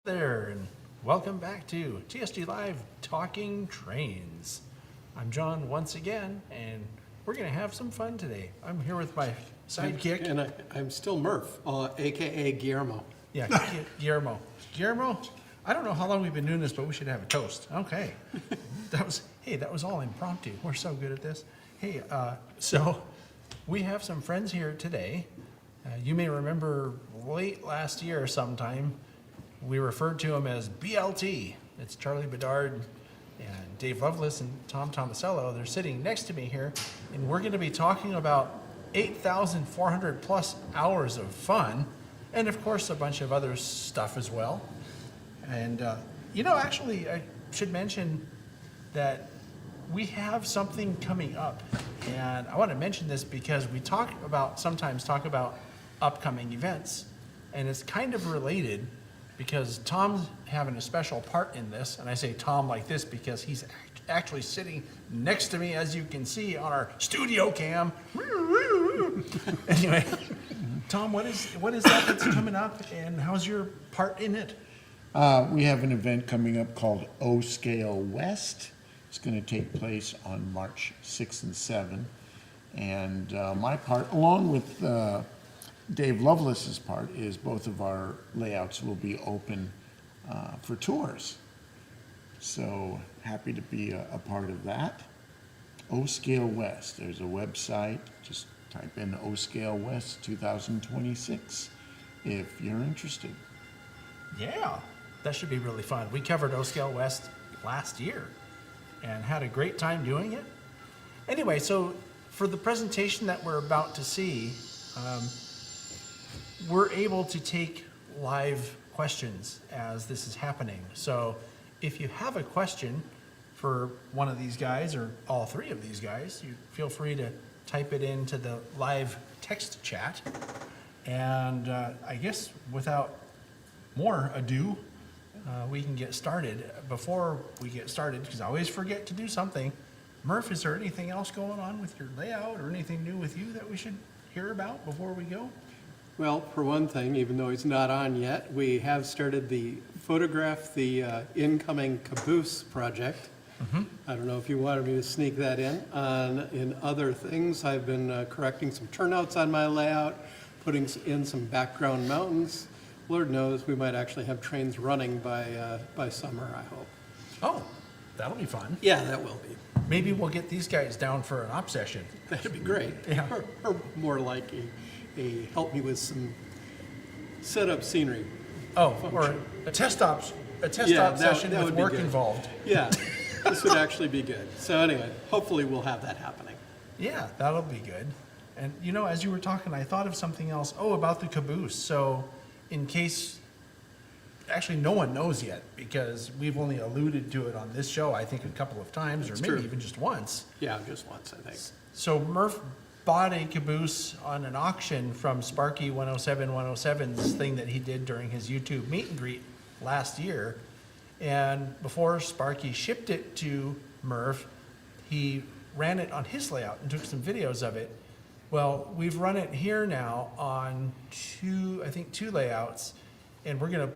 There, and welcome back to TSG Live Talking Trains. I'm John once again, and we're going to have some fun today. I'm here with my sidekick. And I'm still Murph, a.k.a. Guillermo. Yeah, Guillermo. Guillermo, I don't know how long we've been doing this, but we should have a toast. Okay. That was all impromptu. We're so good at this. Hey, so we have some friends here today. You may remember late last year sometime, we referred to him as BLT. It's Charlie Bedard and Dave Loveless and Tom Tomasello. They're sitting next to me here, and we're going to be talking about 8,400 plus hours of fun, and of course a bunch of other stuff as well. And actually, I should mention that we have something coming up, and I want to mention this because we sometimes talk about upcoming events, and it's kind of related. Because Tom's having a special part in this, and I say Tom like this because he's actually sitting next to me, as you can see on our studio cam. Anyway, Tom, what is that that's coming up, and how's your part in it? We have an event coming up called O Scale West. It's going to take place on March 6th and 7th. And my part, along with Dave Loveless's part, is both of our layouts will be open for tours. So happy to be a part of that. O Scale West, there's a website, just type in O Scale West 2026 if you're interested. Yeah, that should be really fun. We covered O Scale West last year and had a great time doing it. Anyway, so for the presentation that we're about to see, we're able to take live questions as this is happening. So if you have a question for one of these guys or all three of these guys, you feel free to type it into the live text chat. And I guess without more ado, we can get started. Before we get started, because I always forget to do something, Murph, is there anything else going on with your layout or anything new with you that we should hear about before we go? Well, for one thing, even though he's not on yet, we have started the incoming caboose project. Mm-hmm. I don't know if you wanted me to sneak that in. In other things, I've been correcting some turnouts on my layout, putting in some background mountains. Lord knows, we might actually have trains running by summer, I hope. Oh, that'll be fun. Yeah, that will be. Maybe we'll get these guys down for an op session. That'd be great. Yeah. Or more like a help me with some setup scenery. Oh, function. or a test op session that with would be work good. involved. Yeah, this would actually be good. So anyway, hopefully we'll have that happening. Yeah, that'll be good. And as you were talking, I thought of something else. Oh, about the caboose. So in case, actually no one knows yet because we've only alluded to it on this show, I think a couple of times, or maybe even just once. Yeah, just once, I think. So Murph bought a caboose on an auction from Sparky 107's thing that he did during his YouTube meet and greet last year. And before Sparky shipped it to Murph, he ran it on his layout and took some videos of it. Well, we've run it here now on two layouts, and I'm going to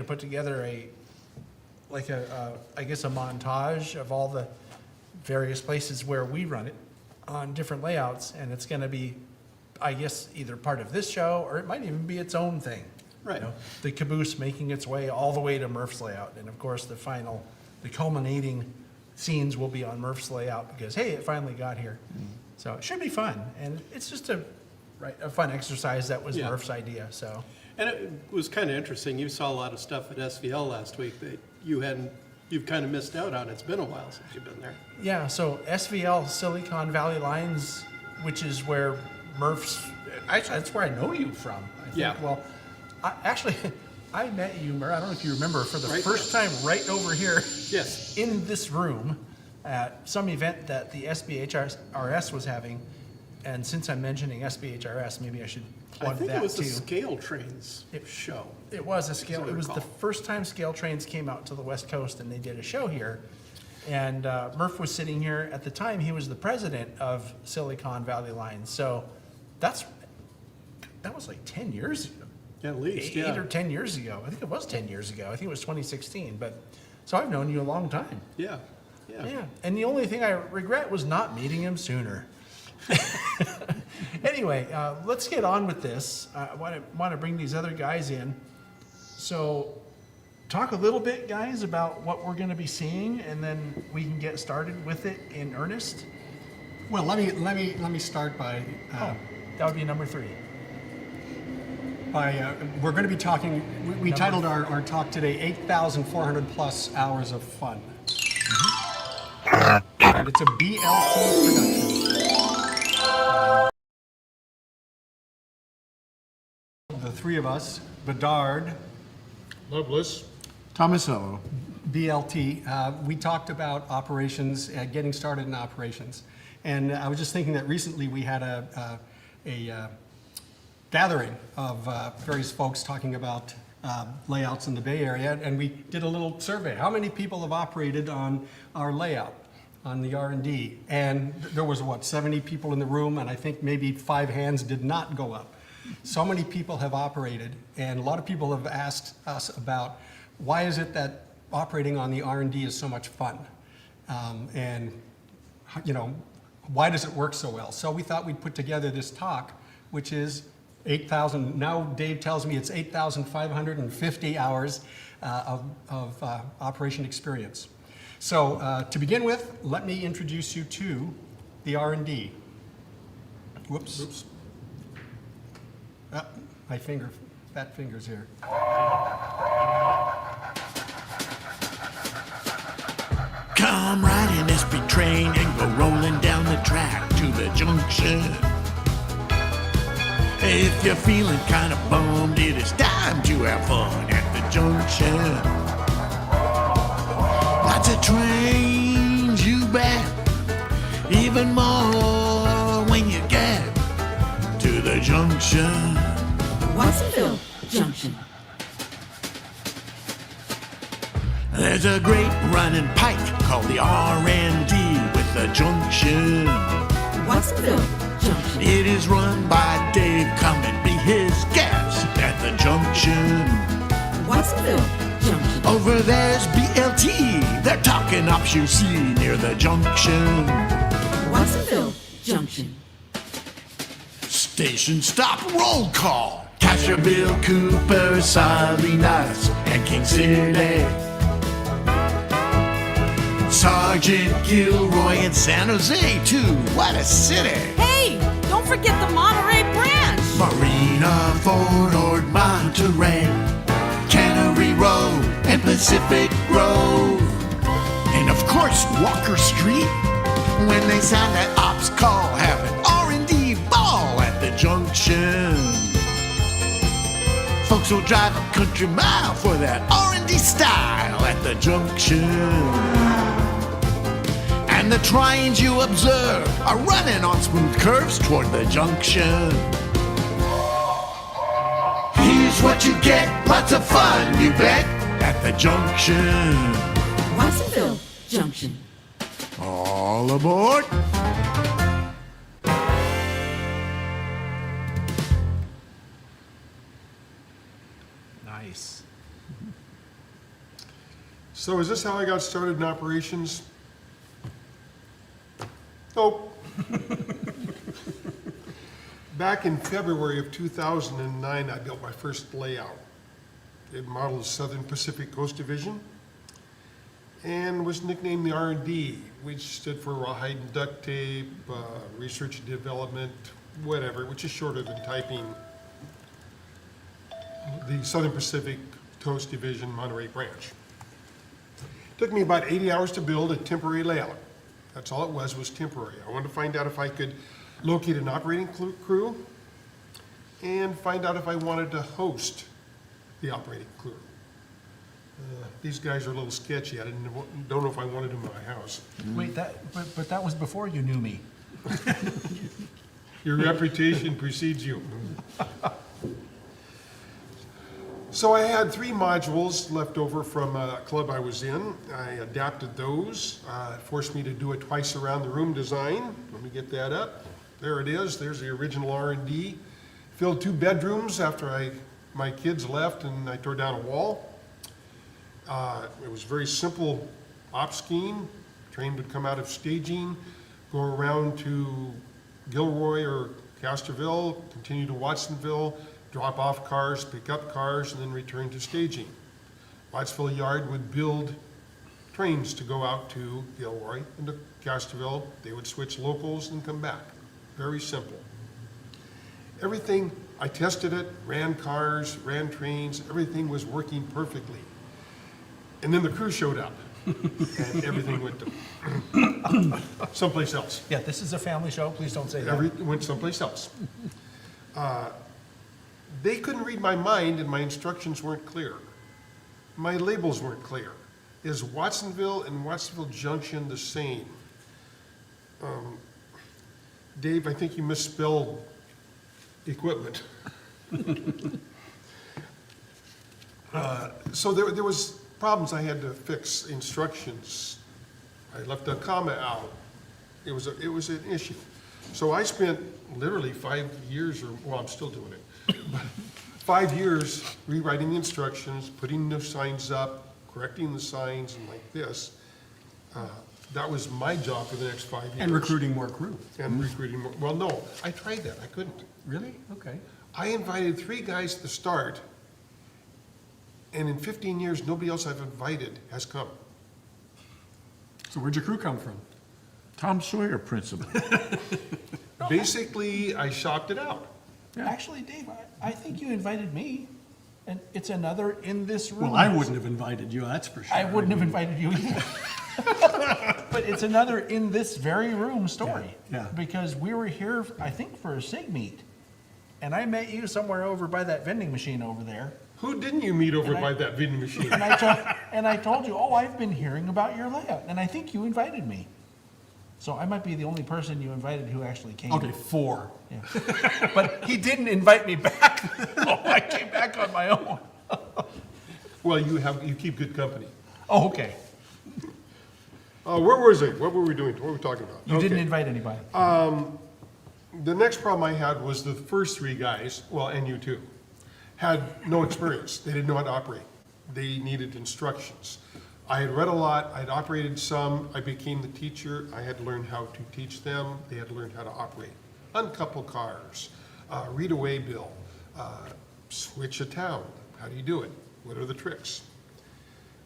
put together a montage of all the various places where we run it on different layouts, and it's going to be, I guess, either part of this show or it might even be its own thing. Right. The caboose making its way all the way to Murph's layout, and of course the culminating scenes will be on Murph's layout because hey, it finally got here. Mm-hmm. So it should be fun, and it's just a fun exercise. That was Murph's idea. So. And it was kind of interesting. You saw a lot of stuff at SVL last week that you've kind of missed out on. It's been a while since you've been there. Yeah, so SVL, Silicon Valley Lines, which is where that's where I know you from. I think. Yeah. Well, I met you, Murph, I don't know if you remember, for the first time right over here. Yes. In this room at some event that the SBHRS was having. And since I'm mentioning SBHRS, maybe I should plug that too. I think it was the Scale Trains show. It was a scale. It was recall. the first time Scale Trains came out to the West Coast, and they did a show here. And Murph was sitting here at the time. He was the president of Silicon Valley Lines. So that was like 10 years ago. At least, eight yeah. or 10 years ago. I think it was 10 years ago. I think it was 2016. But so I've known you a long time. Yeah. Yeah. And the only thing I regret was not meeting him sooner. Anyway, let's get on with this. I want to bring these other guys in. So talk a little bit, guys, about what we're going to be seeing, and then we can get started with it in earnest. Well, let me start by That would be number 3. we're going to be talking. We titled our talk today 8,400 plus hours of fun. And it's a BLT production. The three of us, Bedard, Loveless. Tomasello. BLT, we talked about operations, getting started in operations. And I was just thinking that recently we had a gathering of various folks talking about layouts in the Bay Area, and we did a little survey. How many people have operated on our layout, on the R&D? And there was, 70 people in the room, and I think maybe 5 hands did not go up. So many people have operated, and a lot of people have asked us about why is it that operating on the R&D is so much fun? And, why does it work so well? So we thought we'd put together this talk, which is 8,000, now Dave tells me it's 8,550 hours of operation experience. So to begin with, let me introduce you to the R&D. Whoops. Oops. My finger, fat fingers here. Come ride an SP train and go rolling down the track to the junction. If you're feeling kind of bummed, it is time to have fun at the junction. Lots of trains, you bet. Even more when you get to the junction. Watsonville Junction. There's a great running pike called the R&D with the junction. Watsonville Junction. It is run by Dave. Come and be his guest at the junction. Watsonville Junction. Over there's BLT. They're talking ops you see near the junction. Watsonville Junction. Station stop roll call. Cashier Bill Cooper, Salinas, and King City. Sergeant Gilroy in San Jose, too. What a city! Hey, don't forget the Monterey branch. Marina, Fort Ord, Monterey, Cannery Row, and Pacific Grove. And of course, Walker Street. When they sound that ops call, have an R&D ball at the junction. Folks will drive a country mile for that R&D style at the junction. And the trains you observe are running on smooth curves toward the junction. Here's what you get, lots of fun, you bet, at the junction. Watsonville Junction. All aboard! Nice. So is this how I got started in operations? Nope. Back in February of 2009, I built my first layout. It modeled Southern Pacific Coast Division and was nicknamed the R&D, which stood for Rawhide and Duct Tape, Research and Development, whatever, which is shorter than typing the Southern Pacific Coast Division Monterey branch. Took me about 80 hours to build a temporary layout. That's all it was temporary. I wanted to find out if I could locate an operating crew and find out if I wanted to host the operating crew. These guys are a little sketchy. I don't know if I wanted them in my house. Wait, but that was before you knew me. Your reputation precedes you. So I had 3 modules left over from a club I was in. I adapted those. It forced me to do a twice around the room design. Let me get that up. There it is. There's the original R&D. Filled 2 bedrooms after I my kids left and I tore down a wall. It was very simple op scheme. Train would come out of staging, go around to Gilroy or Casterville, continue to Watsonville, drop off cars, pick up cars, and then return to staging. Wattsville Yard would build trains to go out to Gilroy and to Casterville. They would switch locals and come back. Very simple. Everything, I tested it, ran cars, ran trains, everything was working perfectly. And then the crew showed up, and everything went to someplace else. Yeah, this is a family show, please don't say that. It went someplace else. They couldn't read my mind and my instructions weren't clear. My labels weren't clear. Is Watsonville and Watsonville Junction the same? Dave, I think you misspelled equipment. So there was problems I had to fix, instructions. I left a comma out. It was an issue. So I spent literally 5 years, well, I'm still doing it, but 5 years rewriting the instructions, putting the signs up, correcting the signs, and like this. That was my job for the next 5 years. And recruiting more crew. And recruiting more, well, no, I tried that, I couldn't. Really? Okay. I invited 3 guys at the start, and in 15 years, nobody else I've invited has come. So where'd your crew come from? Tom Sawyer principle. Basically, I shopped it out. Actually, Dave, I think you invited me, and it's another in this room. Well, I wouldn't have invited you, that's for sure. I wouldn't have invited you either. But it's another in this very room story. Yeah, yeah. Because we were here, I think, for a SIG meet, and I met you somewhere over by that vending machine over there. Who didn't you meet over And by that vending machine? And I told you, oh, I've been hearing about your layout, and I think you invited me. So I might be the only person you invited who actually came. Okay, 4. Yeah. But he didn't invite me back. Oh, I came back on my own. Well, you keep good company. Oh, okay. Where was it? What were we doing? What were we talking about? You didn't Okay. invite anybody. The next problem I had was the first 3 guys, well, and you too, had no experience. They didn't know how to operate. They needed instructions. I had read a lot, I'd operated some, I became the teacher, I had to learn how to teach them, they had to learn how to operate. Uncouple cars, read a way bill, switch a town, how do you do it? What are the tricks?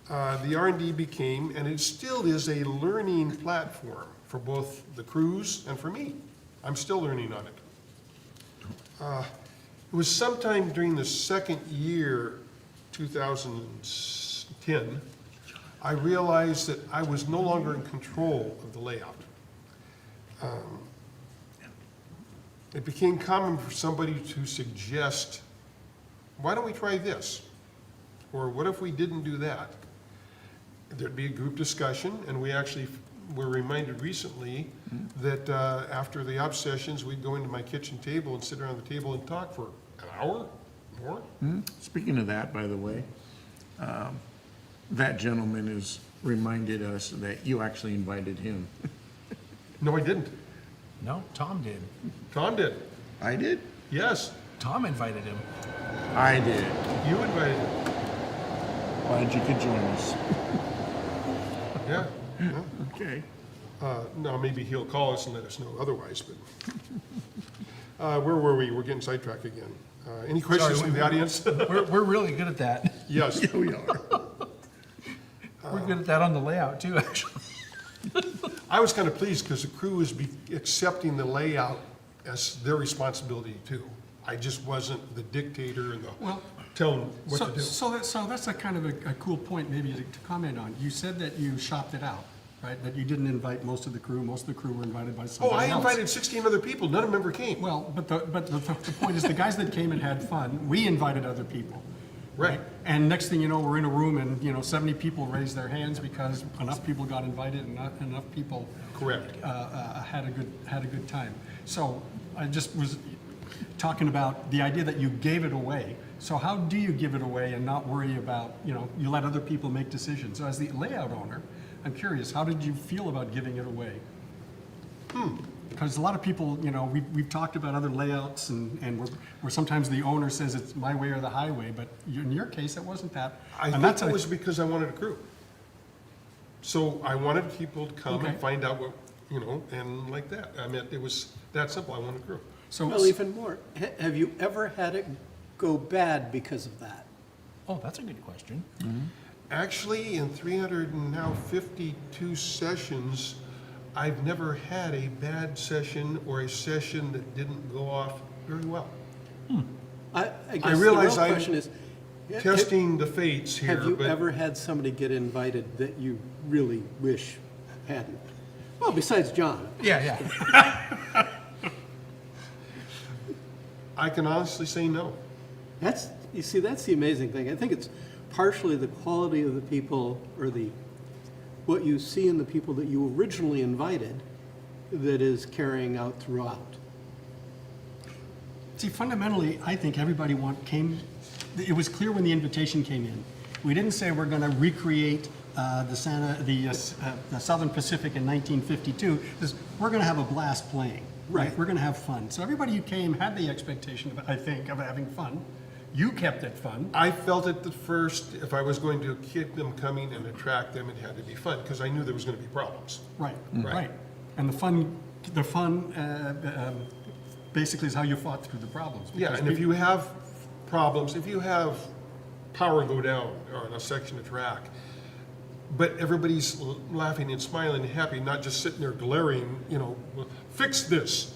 The R&D became, and it still is, a learning platform for both the crews and for me. I'm still learning on it. It was sometime during the second year, 2010, I realized that I was no longer in control of the layout. It became common for somebody to suggest, why don't we try this? Or what if we didn't do that? There'd be a group discussion, and we actually were reminded recently that after the op sessions, we'd go into my kitchen table and sit around the table and talk for an hour, more. Speaking of that, by the way, that gentleman has reminded us that you actually invited him. No, I didn't. No, Tom did. Tom did. I did? Yes, Tom invited him. I did. you invited him. Glad you could join us. Yeah. Yeah. Okay. Now, maybe he'll call us and let us know otherwise, but. Where were we? We're getting sidetracked again. Any questions Sorry, from the audience? We're really good at that. Yes. Yeah, we are. We're good at that on the layout too, actually. I was kind of pleased because the crew was accepting the layout as their responsibility too. I just wasn't the dictator and the Well, tell them what to do. So that's a kind of a cool point maybe to comment on. You said that you shopped it out, right? That you didn't invite most of the crew. Most of the crew were invited by Oh, somebody I else. invited 16 other people. None of them ever came. Well, but the point is, the guys that came and had fun, we invited other people. Right. And next thing you know, we're in a room and, 70 people raised their hands because enough people got invited and not enough people Correct. had a good time. So I just was talking about the idea that you gave it away. So how do you give it away and not worry about, you let other people make decisions? So as the layout owner, I'm curious, how did you feel about giving it away? because a lot of people, we've talked about other layouts and where sometimes the owner says it's my way or the highway, but in your case, it wasn't that. I And think that's it was because I wanted a crew. So I wanted people to come Okay. and find out what, and like that. I mean, it was that simple. I wanted a crew. So, Well, even more, have you ever had it go bad because of that? Oh, that's a good question. Actually, in 352 sessions, I've never had a bad session or a session that didn't go off very well. I guess the realize real I'm question is, Testing the fates here, have you but ever had somebody get invited that you really wish hadn't? Well, besides John. Yeah. I can honestly say no. That's the amazing thing. I think it's partially the quality of the people or what you see in the people that you originally invited that is carrying out throughout. see, fundamentally, I think everybody it was clear when the invitation came in. We didn't say we're going to recreate the Southern Pacific in 1952. We're going to have a blast playing, right? Right. We're going to have fun. So everybody who came had the expectation, of having fun. You kept it fun. I felt at the first, if I was going to keep them coming and attract them, it had to be fun, because I knew there was going to be problems. Right, Right. right. And the fun basically is how you fought through the problems. Yeah, because and if you have problems, if you have power go down on a section of track, but everybody's laughing and smiling and happy, not just sitting there glaring, fix this,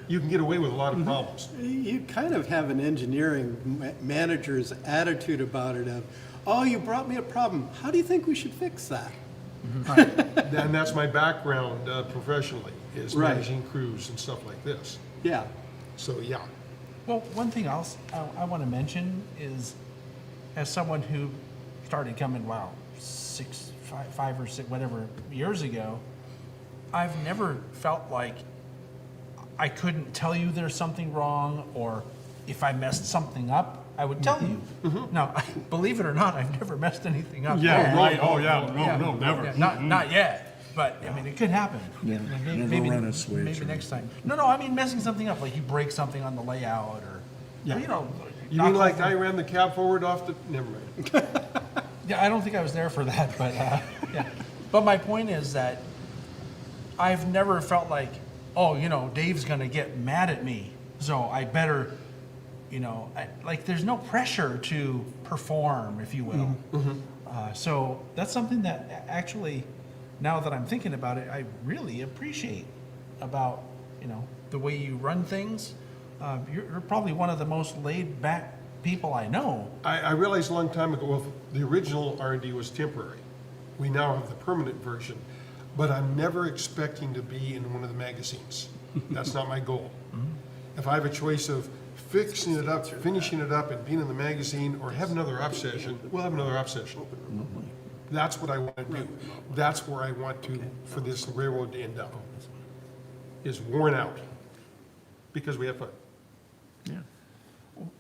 you can get away with a lot of problems. You kind of have an engineering manager's attitude about it of, oh, you brought me a problem. How do you think we should fix that? And that's my background professionally, is Right. managing crews and stuff like this. Yeah. So, yeah. Well, one thing else I want to mention is, as someone who started coming, 5 or 6, whatever, years ago, I've never felt like I couldn't tell you there's something wrong, or if I messed something up, I would tell you. Now, believe it or not, I've never messed anything up. Yeah, Oh, right. oh, Oh, yeah. oh, No, no, never. yeah, Not yet, but I mean, it could happen. Yeah, And never run a switch Maybe or- next time. No, I mean messing something up, like you break something on the layout, or, Yeah. You knock mean like over- I ran the cab forward off the, never mind. Yeah, I don't think I was there for that, but, yeah. But my point is that I've never felt like, Dave's gonna get mad at me, so I better, there's no pressure to perform, if you will. So that's something that actually, now that I'm thinking about it, I really appreciate about, the way you run things. You're probably one of the most laid-back people I know. I realized a long time ago, well, the original R&D was temporary. We now have the permanent version, but I'm never expecting to be in one of the magazines. That's not my goal. If I have a choice of fixing it up, finishing it up, and being in the magazine, or have another op session, we'll have another op session. That's what I want to do. That's where I want to, for this railroad to end up, is worn out, because we have fun.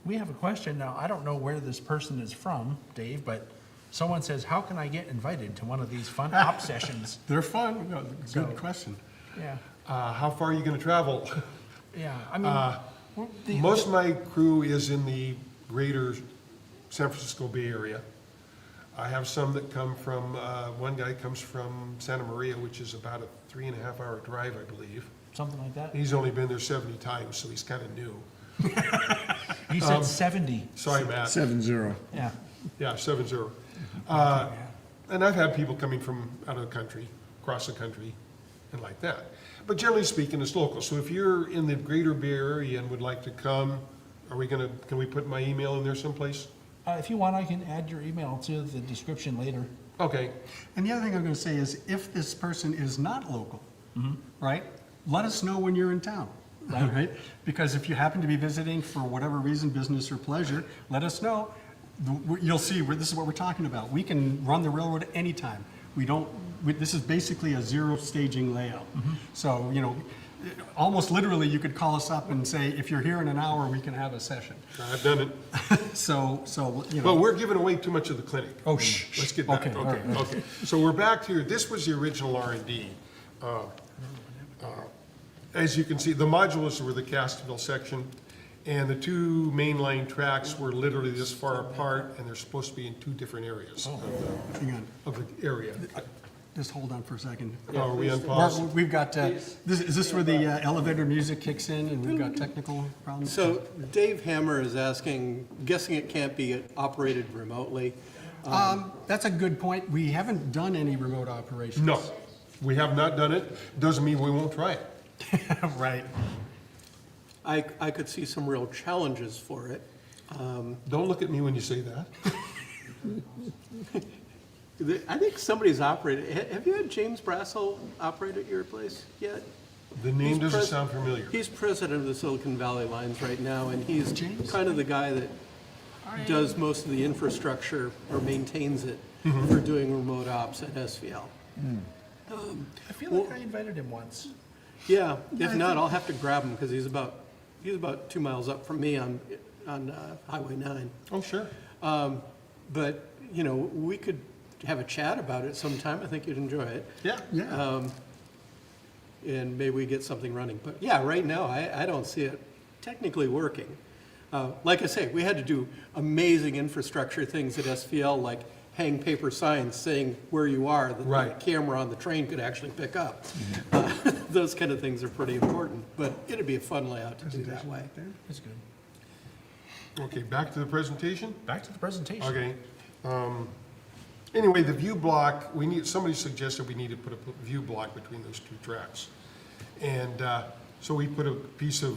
We have a question now. I don't know where this person is from, Dave, but someone says, how can I get invited to one of these fun op sessions? They're fun. No, So- good question. Yeah, How far are you going to travel? yeah. I mean, Most of my crew is in the greater San Francisco Bay Area. I have some that come from, one guy comes from Santa Maria, which is about a 3.5-hour drive, I believe. something like that. He's only been there 70 times, so he's kind of new. He said 70. Sorry, Matt. 7-0. Yeah. Yeah, 7-0. And I've had people coming from out of the country, across the country, and like that. But generally speaking, it's local. So if you're in the greater Bay Area and would like to come, can we put my email in there someplace? If you want, I can add your email to the description later. Okay. And the other thing I'm going to say is, if this person is not local, right, let us know when you're in town, right? Because if you happen to be visiting for whatever reason, business or pleasure, let us know. You'll see, this is what we're talking about. We can run the railroad anytime. This is basically a zero staging layout. So, almost literally, you could call us up and say, if you're here in an hour, we can have a session. I've done it. So, Well, we're giving away too much of the clinic. Oh, shh. Let's get back. Okay, all right. Okay. So we're back here. This was the original R&D. As you can see, the modules were the Casterville section, and the two mainline tracks were literally this far apart, and they're supposed to be in two different areas Hang on, of the area. just hold on for a second. Oh, are we on pause? We've got, is this where the elevator music kicks in and we've got technical problems? So Dave Hammer is asking, guessing it can't be operated remotely. That's a good point. We haven't done any remote operations. No, we have not done it. Doesn't mean we won't try it. Right. I could see some real challenges for it. Don't look at me when you say that. I think somebody's operated, have you had James Brassel operate at your place yet? The name He's doesn't pres- sound familiar. He's president of the Silicon Valley Lines right now, and he's kind of the guy that does most of the infrastructure or maintains it for doing remote ops at SVL. I feel like I invited him once. Yeah, if not, I'll have to grab him because he's about 2 miles up from me on Highway 9. Oh, sure. But, you know, we could have a chat about it sometime. I think you'd enjoy it. Yeah. And maybe we get something running. But yeah, right now, I don't see it technically working. Like I say, we had to do amazing infrastructure things at SVL, like hang paper signs saying where you are that Right. the camera on the train could actually pick up. Those kind of things are pretty important, but it'd be a fun layout to do that way. That's good. Okay, back to the presentation? Back to the presentation. Okay. Anyway, the view block, somebody suggested we need to put a view block between those two tracks. And so we put a piece of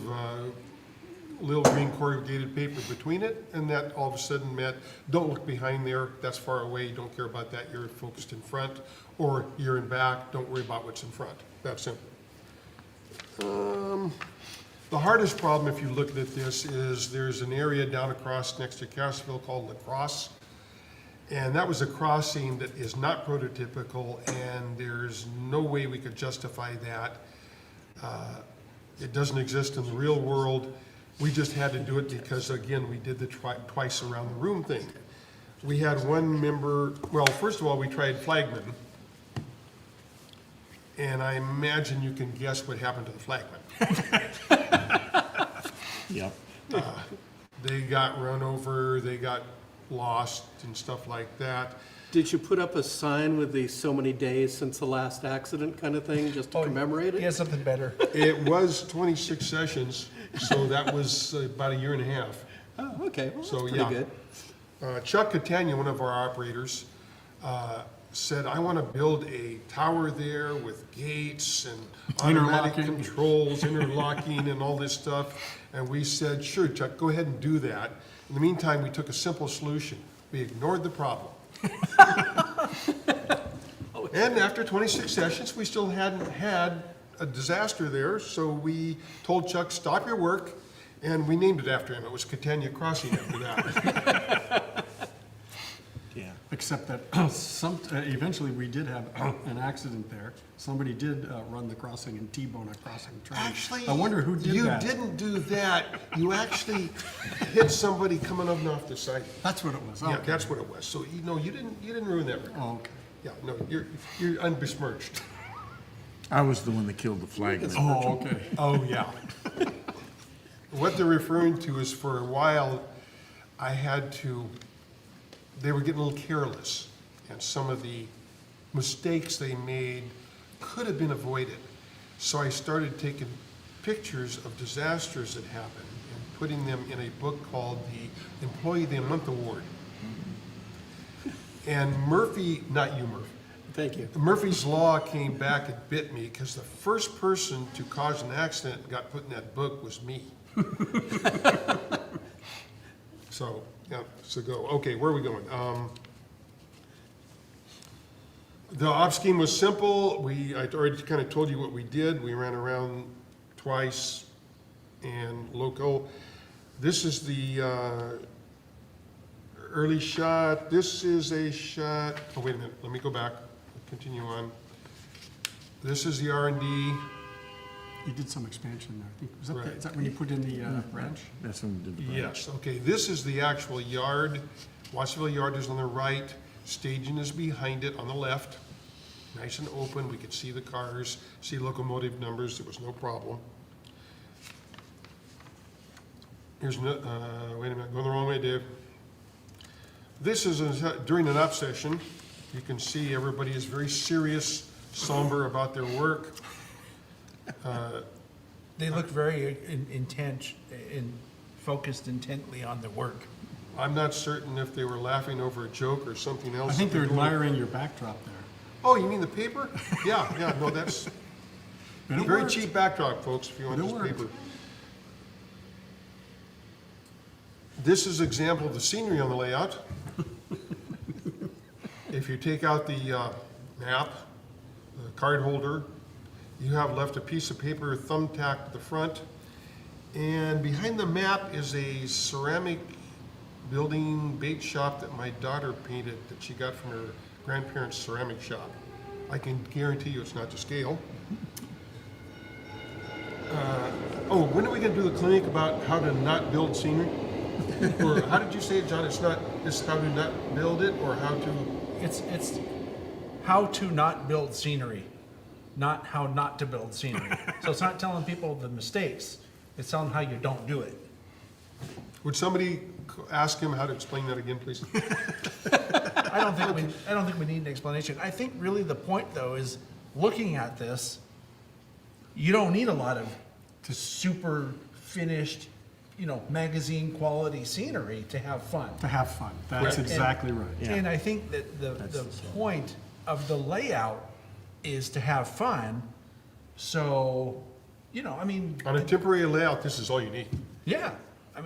little green corrugated paper between it, and that all of a sudden meant, don't look behind there, that's far away, you don't care about that, you're focused in front, or you're in back, don't worry about what's in front. That simple. The hardest problem, if you look at this, is there's an area down across next to Casterville called La Crosse. And that was a crossing that is not prototypical, and there's no way we could justify that. It doesn't exist in the real world. We just had to do it because, again, we did the twice around the room thing. We had one member, well, first of all, we tried flagmen. And I imagine you can guess what happened to the flagmen. Yep. They got run over, they got lost and stuff like that. Did you put up a sign with the so many days since the last accident kind of thing, just to commemorate He it? has something better. It was 26 sessions, so that was about a year and a half. Oh, okay, well, So, that's yeah. pretty good. Chuck Catania, one of our operators, said, I want to build a tower there with gates and automatic Interlocking. controls, interlocking and all this stuff. And we said, sure, Chuck, go ahead and do that. In the meantime, we took a simple solution. We ignored the problem. And after 26 sessions, we still hadn't had a disaster there, so we told Chuck, stop your work, and we named it after him. It was Catania Crossing after that. Yeah. Except that eventually we did have an accident there. Somebody did run the crossing and T-bone a crossing train. Actually, I wonder who did that. You didn't do that. You actually hit somebody coming up and off the side. That's what it was. Yeah, Okay. that's what it was. So, you didn't ruin that record. Oh, okay. Yeah, no, you're unbesmirched. I was the one that killed the flagman. Oh, okay. Oh, yeah. What they're referring to is for a while, they were getting a little careless, and some of the mistakes they made could have been avoided. So I started taking pictures of disasters that happened and putting them in a book called the Employee of the Month Award. And Murphy, not you, Murphy, Thank you. Murphy's Law came back and bit me because the first person to cause an accident and got put in that book was me. So, yeah, so go. Okay, where are we going? The op scheme was simple. I already kind of told you what we did. We ran around twice and local. This is the early shot. This is a shot. Oh, wait a minute. Let me go back. Continue on. This is the R&D. You did some expansion there. I think. Was that, Right. is that when you put in the branch? That's when we did the branch. Yes, okay, this is the actual yard. Watsonville Yard is on the right, staging is behind it on the left. nice and open, we could see the cars, see locomotive numbers, there was no problem. Here's, wait a minute, going the wrong way, Dave. This is during an up session. You can see everybody is very serious, somber about their work. They look very intent and focused intently on their work. I'm not certain if they were laughing over a joke or something else. I think they're doing. admiring your backdrop there. Oh, you mean the paper? Yeah, no, that's But it very worked. cheap backdrop, folks, if you want But it this worked. paper. This is example of the scenery on the layout. If you take out the map, the card holder, you have left a piece of paper thumbtacked to the front. And behind the map is a ceramic building bait shop that my daughter painted that she got from her grandparents' ceramic shop. I can guarantee you it's not to scale. Oh, when are we gonna do the clinic about how to not build scenery? Or how did you say it, John? It's how to not build it, or how to? It's how to not build scenery, not how not to build scenery. So it's not telling people the mistakes, it's telling them how you don't do it. Would somebody ask him how to explain that again, please? I don't think we need an explanation. I think really the point though is looking at this, you don't need a lot of super finished, magazine quality scenery to have fun. To have fun. That's And- exactly right. And I think that the point of the layout is to have fun. So, On a temporary layout, this is all you need. yeah. I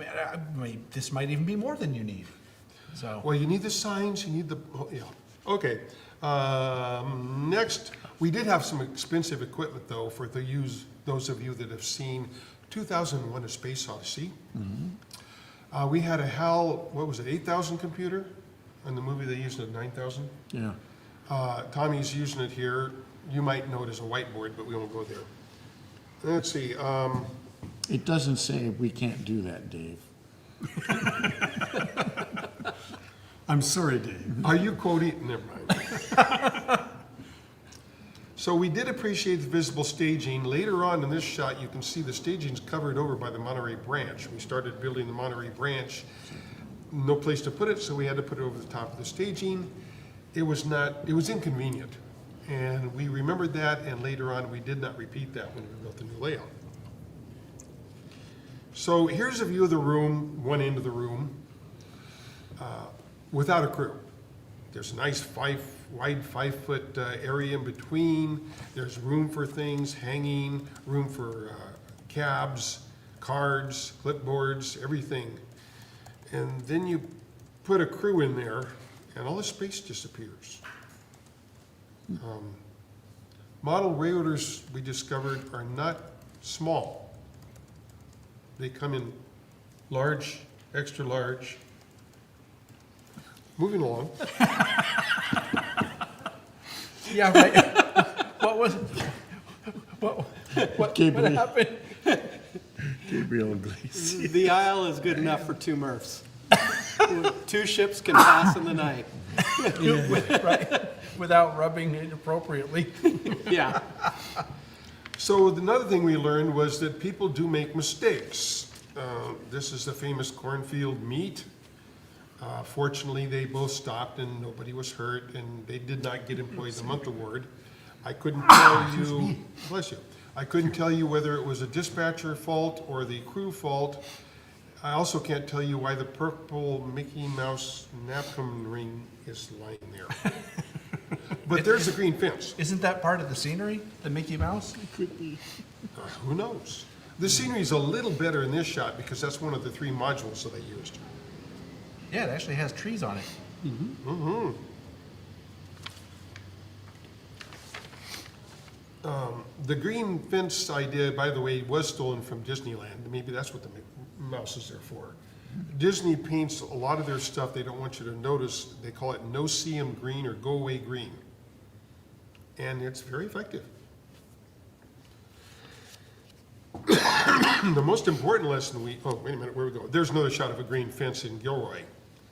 mean, this might even be more than you need. So, Well, you need the signs, you need the, oh, yeah. Okay. Next, we did have some expensive equipment though for those of you that have seen 2001: A Space Odyssey. We had a HAL, what was it, 8,000 computer? In the movie they used it at 9,000. Yeah. Tommy's using it here. You might know it as a whiteboard, but we won't go there. Let's see. It doesn't say we can't do that, Dave. I'm sorry, Dave. Are you quoting? Never mind. So we did appreciate the visible staging. Later on in this shot, you can see the staging's covered over by the Monterey branch. We started building the Monterey branch. No place to put it, so we had to put it over the top of the staging. It was inconvenient. And we remembered that, and later on, we did not repeat that when we built the new layout. So here's a view of the room, one end of the room, without a crew. There's a nice wide 5-foot area in between. There's room for things hanging, room for cabs, cards, clipboards, everything. And then you put a crew in there, and all the space disappears. Model railroaders, we discovered, are not small. They come in large, extra large. Moving along. yeah, right. What Gabriel. happened? Gabriel Glacier. The aisle is good enough for 2 Murphs. 2 ships can pass in the night. Right, without rubbing inappropriately. Yeah. So another thing we learned was that people do make mistakes. This is the famous cornfield meet. Fortunately, they both stopped and nobody was hurt, and they did not get Employee of the Month award. I couldn't tell you, bless you, I couldn't tell you whether it was a dispatcher fault or the crew fault. I also can't tell you why the purple Mickey Mouse napkin ring is lying there. But there's the green fence. Isn't that part of the scenery, the Mickey Mouse? Could be. Who knows? The scenery is a little better in this shot because that's one of the 3 modules that I used. Yeah, it actually has trees on it. The green fence idea, by the way, was stolen from Disneyland. Maybe that's what the mouse is there for. Disney paints a lot of their stuff they don't want you to notice. They call it no-see-em green or go-away green. And it's very effective. The most important lesson oh, wait a minute, where we go? There's another shot of a green fence in Gilroy.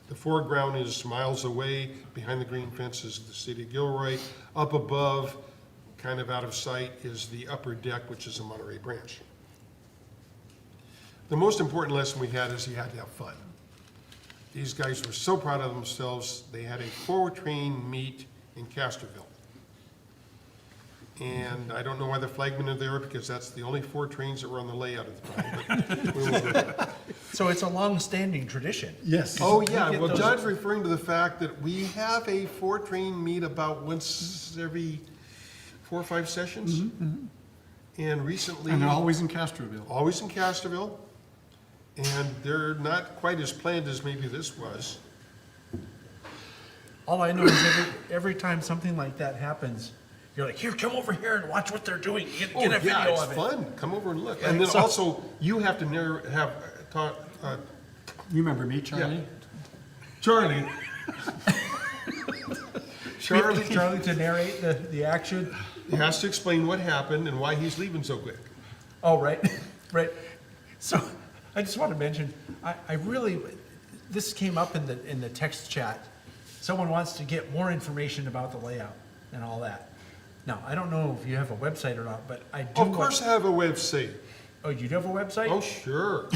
The foreground is miles away. Behind the green fence is the city of Gilroy. Up above, kind of out of sight, is the upper deck, which is a Monterey branch. The most important lesson we had is you had to have fun. These guys were so proud of themselves. They had a 4-train meet in Casterville. And I don't know why the flagmen are there, because that's the only 4 trains that were on the layout at the time. But we won't go there. So it's a long-standing tradition. Yes. Oh, We yeah, get well, those- John's referring to the fact that we have a 4-train meet about once every 4 or 5 sessions. And recently. And they're always in Castroville. Always in Casterville. And they're not quite as planned as maybe this was. All I know is every time something like that happens, you're like, here, come over here and watch what they're doing. Get a video Yeah, it's of it. fun. Come over and look. Right, And then so- also, you have to You remember me, Charlie? Charlie. Charlie Charlie to narrate the action. has to explain what happened and why he's leaving so quick. Oh, right, right. So I just want to mention, I really, this came up in the text chat. Someone wants to get more information about the layout and all that. Now, I don't know if you have a website or not, but I do. Of course I have a website. Oh, you do have a website? Oh, sure.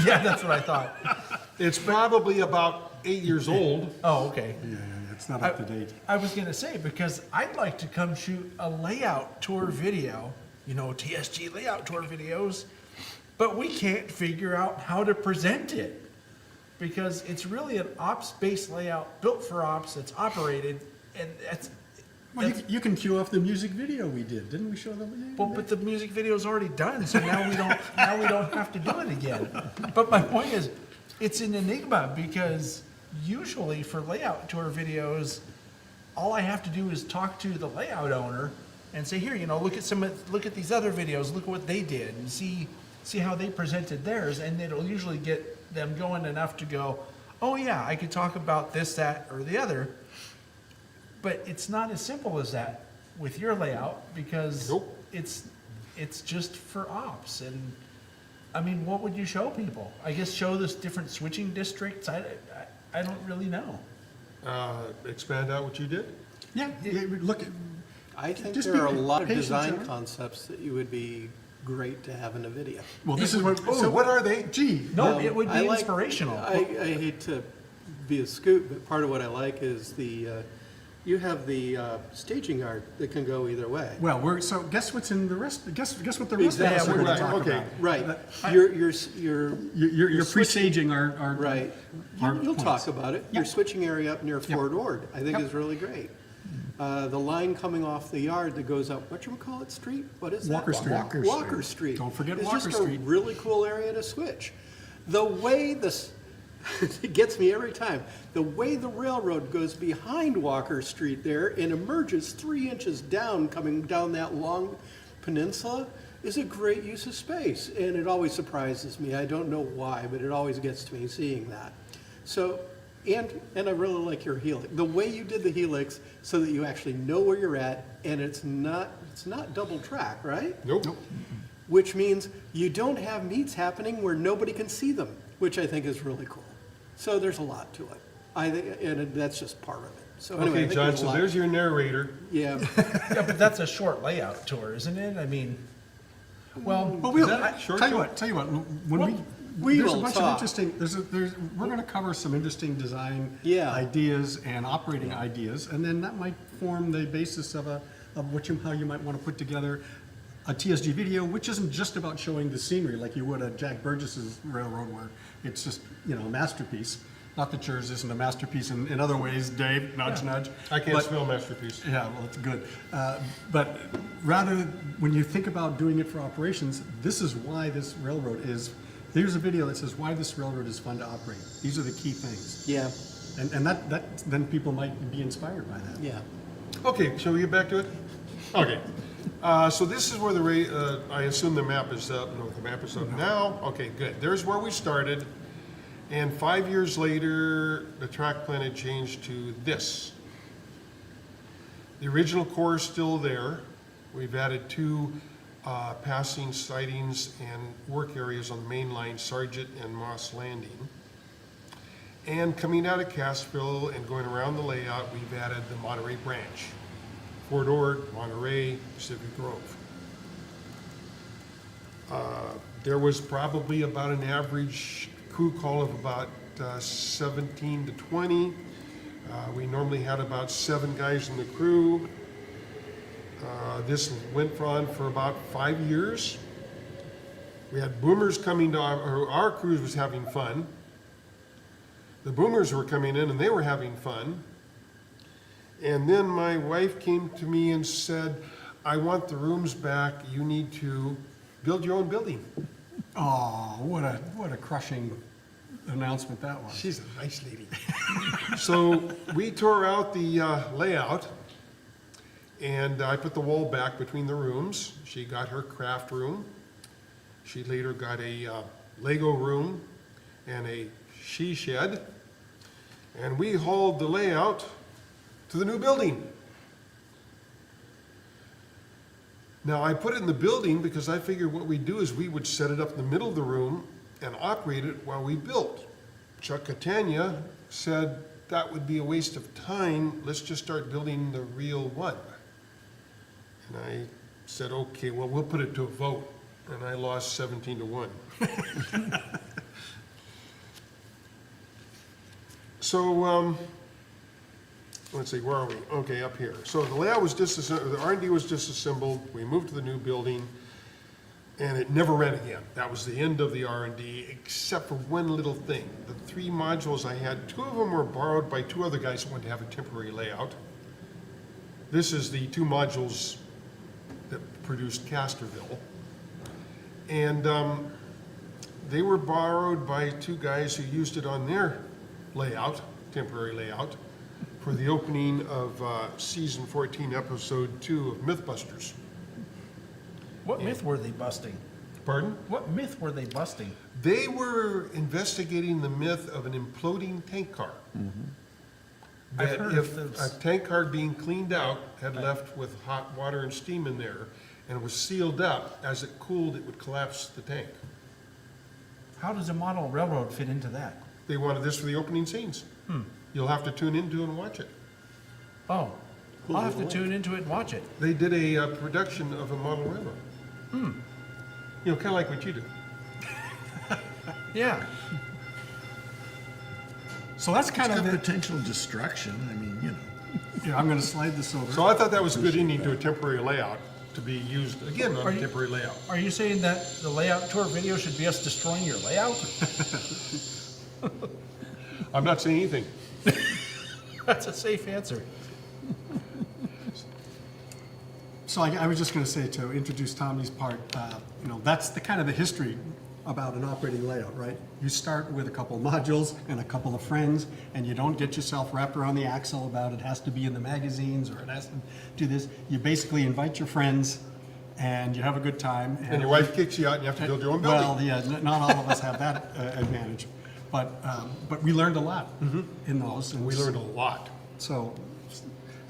Yeah, that's what I thought. It's probably about 8 years old. Oh, okay. Yeah, it's not up to date. I was gonna say, because I'd like to come shoot a layout tour video, TSG layout tour videos, but we can't figure out how to present it. Because it's really an ops-based layout, built for ops, it's operated, and Well, you can cue off the music video we did. Didn't we show them? well, but the music video's already done, so now we don't have to do it again. But my point is, it's an enigma, because usually for layout tour videos, all I have to do is talk to the layout owner and say, here, look at these other videos, look at what they did, and see how they presented theirs, and it'll usually get them going enough to go, oh yeah, I could talk about this, that, or the other. But it's not as simple as that with your layout, because Nope. it's just for ops. And I mean, what would you show people? I guess show this different switching districts. I don't really know. Expand out what you did? Yeah, look, I think Just there are a be lot of patient, design John. concepts that you would be great to have in a video. well, this is what, Oh, what are they? gee, No, it would I be like- inspirational. I hate to be a scoop, but part of what I like is you have the staging art that can go either way. well, so guess what's in the rest, guess what the rest of us Exactly. are gonna Right, talk okay. about. Right, you're You're switching- presaging our. Right. our You'll points. talk about it. Your Yep. switching area up near Fort Ord, I think Yep. is really great. The line coming off the yard that goes up, whatchamacallit street? What is that? Walker Street. Walker Walker Street. Don't forget It's Walker just Street. a really cool area to switch. The way this, it gets me every time, the way the railroad goes behind Walker Street there and emerges 3 inches down, coming down that long peninsula, is a great use of space. And it always surprises me. I don't know why, but it always gets to me seeing that. So, and I really like your helix. The way you did the helix so that you actually know where you're at, and it's not double track, right? Nope. Which means you don't have meets happening where nobody can see them, which I think is really cool. So there's a lot to it. I think, and that's just part of it. So anyway, I Okay, think John, a so lot- there's your narrator. Yeah, Yeah, but that's a short layout tour, isn't it? I mean, well, Well, we'll, that a short tell you film? what, when we there's a will bunch talk. of interesting, we're gonna cover some interesting design Yeah. ideas and operating ideas, and then that might form the basis of how you might wanna put together a TSG video, which isn't just about showing the scenery like you would at Jack Burgess's railroad, where it's just, a masterpiece. Not that yours isn't a masterpiece in other ways, Dave, nudge, nudge. I can't But- spell masterpiece. Yeah, well, it's good. But rather, when you think about doing it for operations, this is why this railroad is, here's a video that says why this railroad is fun to operate. These are the key things. yeah, And then people might be inspired by that. yeah. Okay, shall we get back to it? Okay. So this is where I assume the map is up. No, the map is up now. Okay, good. There's where we started. And 5 years later, the track plan had changed to this. The original core is still there. We've added 2 passing sidings and work areas on the main line, Sargent and Moss Landing. And coming out of Cassville and going around the layout, we've added the Monterey branch. Fort Ord, Monterey, Pacific Grove. There was probably about an average crew call of about 17 to 20. We normally had about 7 guys in the crew. This went on for about 5 years. We had boomers coming to our cruise was having fun. The boomers were coming in and they were having fun. And then my wife came to me and said, I want the rooms back. You need to build your own building. Oh, what a crushing announcement that was. She's a nice lady. So we tore out the layout, and I put the wall back between the rooms. She got her craft room. She later got a Lego room and a she shed. And we hauled the layout to the new building. Now, I put it in the building because I figured what we'd do is we would set it up in the middle of the room and operate it while we built. Chuck Catania said that would be a waste of time. Let's just start building the real one. And I said, okay, well, we'll put it to a vote. And I lost 17 to 1. So, let's see, where are we? Okay, up here. So the layout was disassembled, the R&D was disassembled, we moved to the new building, and it never ran again. That was the end of the R&D, except for one little thing. The 3 modules I had, 2 of them were borrowed by 2 other guys who wanted to have a temporary layout. This is the 2 modules that produced Casterville. And they were borrowed by 2 guys who used it on their layout, temporary layout, for the opening of season 14, episode 2 of Mythbusters. What myth were they busting? Pardon? What myth were they busting? They were investigating the myth of an imploding tank car. I've That heard if of a those. tank car being cleaned out had left with hot water and steam in there and was sealed up, as it cooled, it would collapse the tank. How does a model railroad fit into that? They wanted this for the opening scenes. You'll have to tune into and watch it. Oh, I'll have to tune into it and watch it. They did a production of a model railroad. You know, kind of like what you do. Yeah. So that's It's kind got of the, potential destruction, I mean, you know. yeah, I'm gonna slide this over. So I thought that was a good ending to a temporary layout to be used again on Are a you- temporary layout. Are you saying that the layout tour video should be us destroying your layout? I'm not saying anything. That's a safe answer. So I was just going to say, to introduce Tommy's part, you know, that's the kind of the history about an operating layout, right? You start with a couple of modules and a couple of friends, and you don't get yourself wrapped around the axle about it has to be in the magazines or it has to do this. You basically invite your friends and you have a good time. And your wife kicks you out and you have to build your own building. Well, yeah, not all of us have that advantage, but we learned a lot in those. And We learned a lot. so,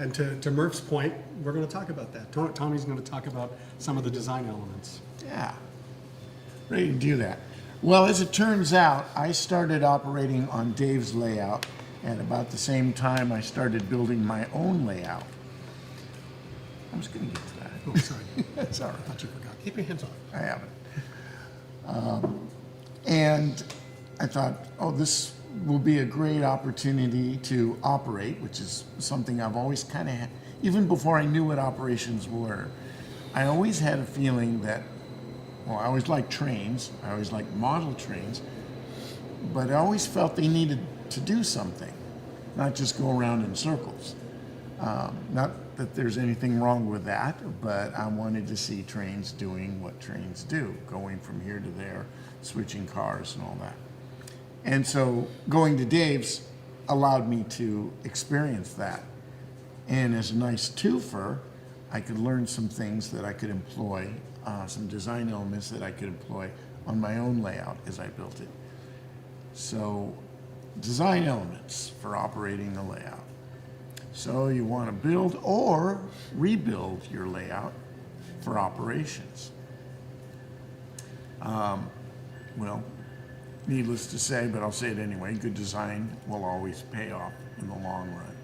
and to Murph's point, we're going to talk about that. Tommy's going to talk about some of the design elements. Yeah, ready to do that. Well, as it turns out, I started operating on Dave's layout, and about the same time I started building my own layout. I was going to get to that. Oh, sorry. That's all right. I thought you forgot. Keep your hands off. I haven't. And I thought, oh, this will be a great opportunity to operate, which is something I've always kind of had, even before I knew what operations were. I always had a feeling that, well, I always liked trains, I always liked model trains, but I always felt they needed to do something, not just go around in circles. Not that there's anything wrong with that, but I wanted to see trains doing what trains do, going from here to there, switching cars and all that. And so going to Dave's allowed me to experience that. And as a nice twofer, I could learn some things that I could employ, some design elements that I could employ on my own layout as I built it. So, design elements for operating the layout. So you want to build or rebuild your layout for operations. Well, needless to say, but I'll say it anyway, good design will always pay off in the long run.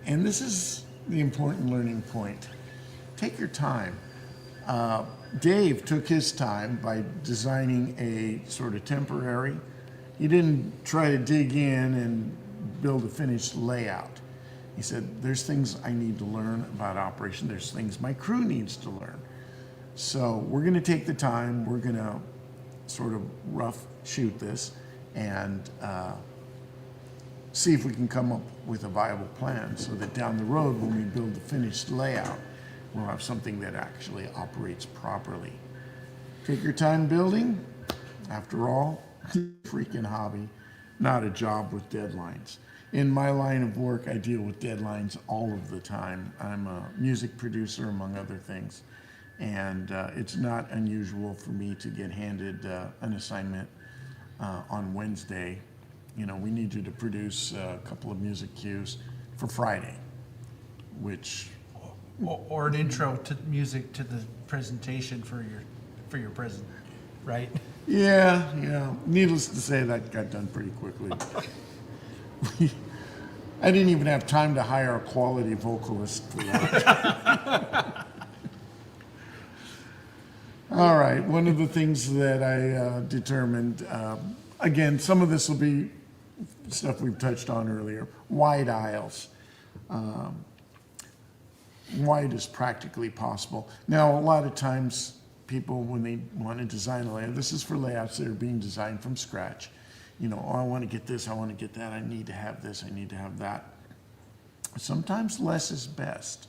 And this is the important learning point. Take your time. Dave took his time by designing a sort of temporary. He didn't try to dig in and build a finished layout. He said, there's things I need to learn about operation. There's things my crew needs to learn. So we're going to take the time. We're going to sort of rough shoot this and see if we can come up with a viable plan so that down the road when we build the finished layout, we'll have something that actually operates properly. Take your time building. After all, freaking hobby, not a job with deadlines. In my line of work, I deal with deadlines all of the time. I'm a music producer, among other things, and it's not unusual for me to get handed an assignment on Wednesday. You know, we need you to produce a couple of music cues for Friday, which Or an intro to music to the presentation for your present, right? yeah. Needless to say, that got done pretty quickly. I didn't even have time to hire a quality vocalist for that. All right, one of the things that I determined, again, some of this will be stuff we've touched on earlier, wide aisles. Wide as practically possible. Now, a lot of times people, when they want to design a layout, this is for layouts that are being designed from scratch. You know, oh, I want to get this, I want to get that, I need to have this, I need to have that. Sometimes less is best.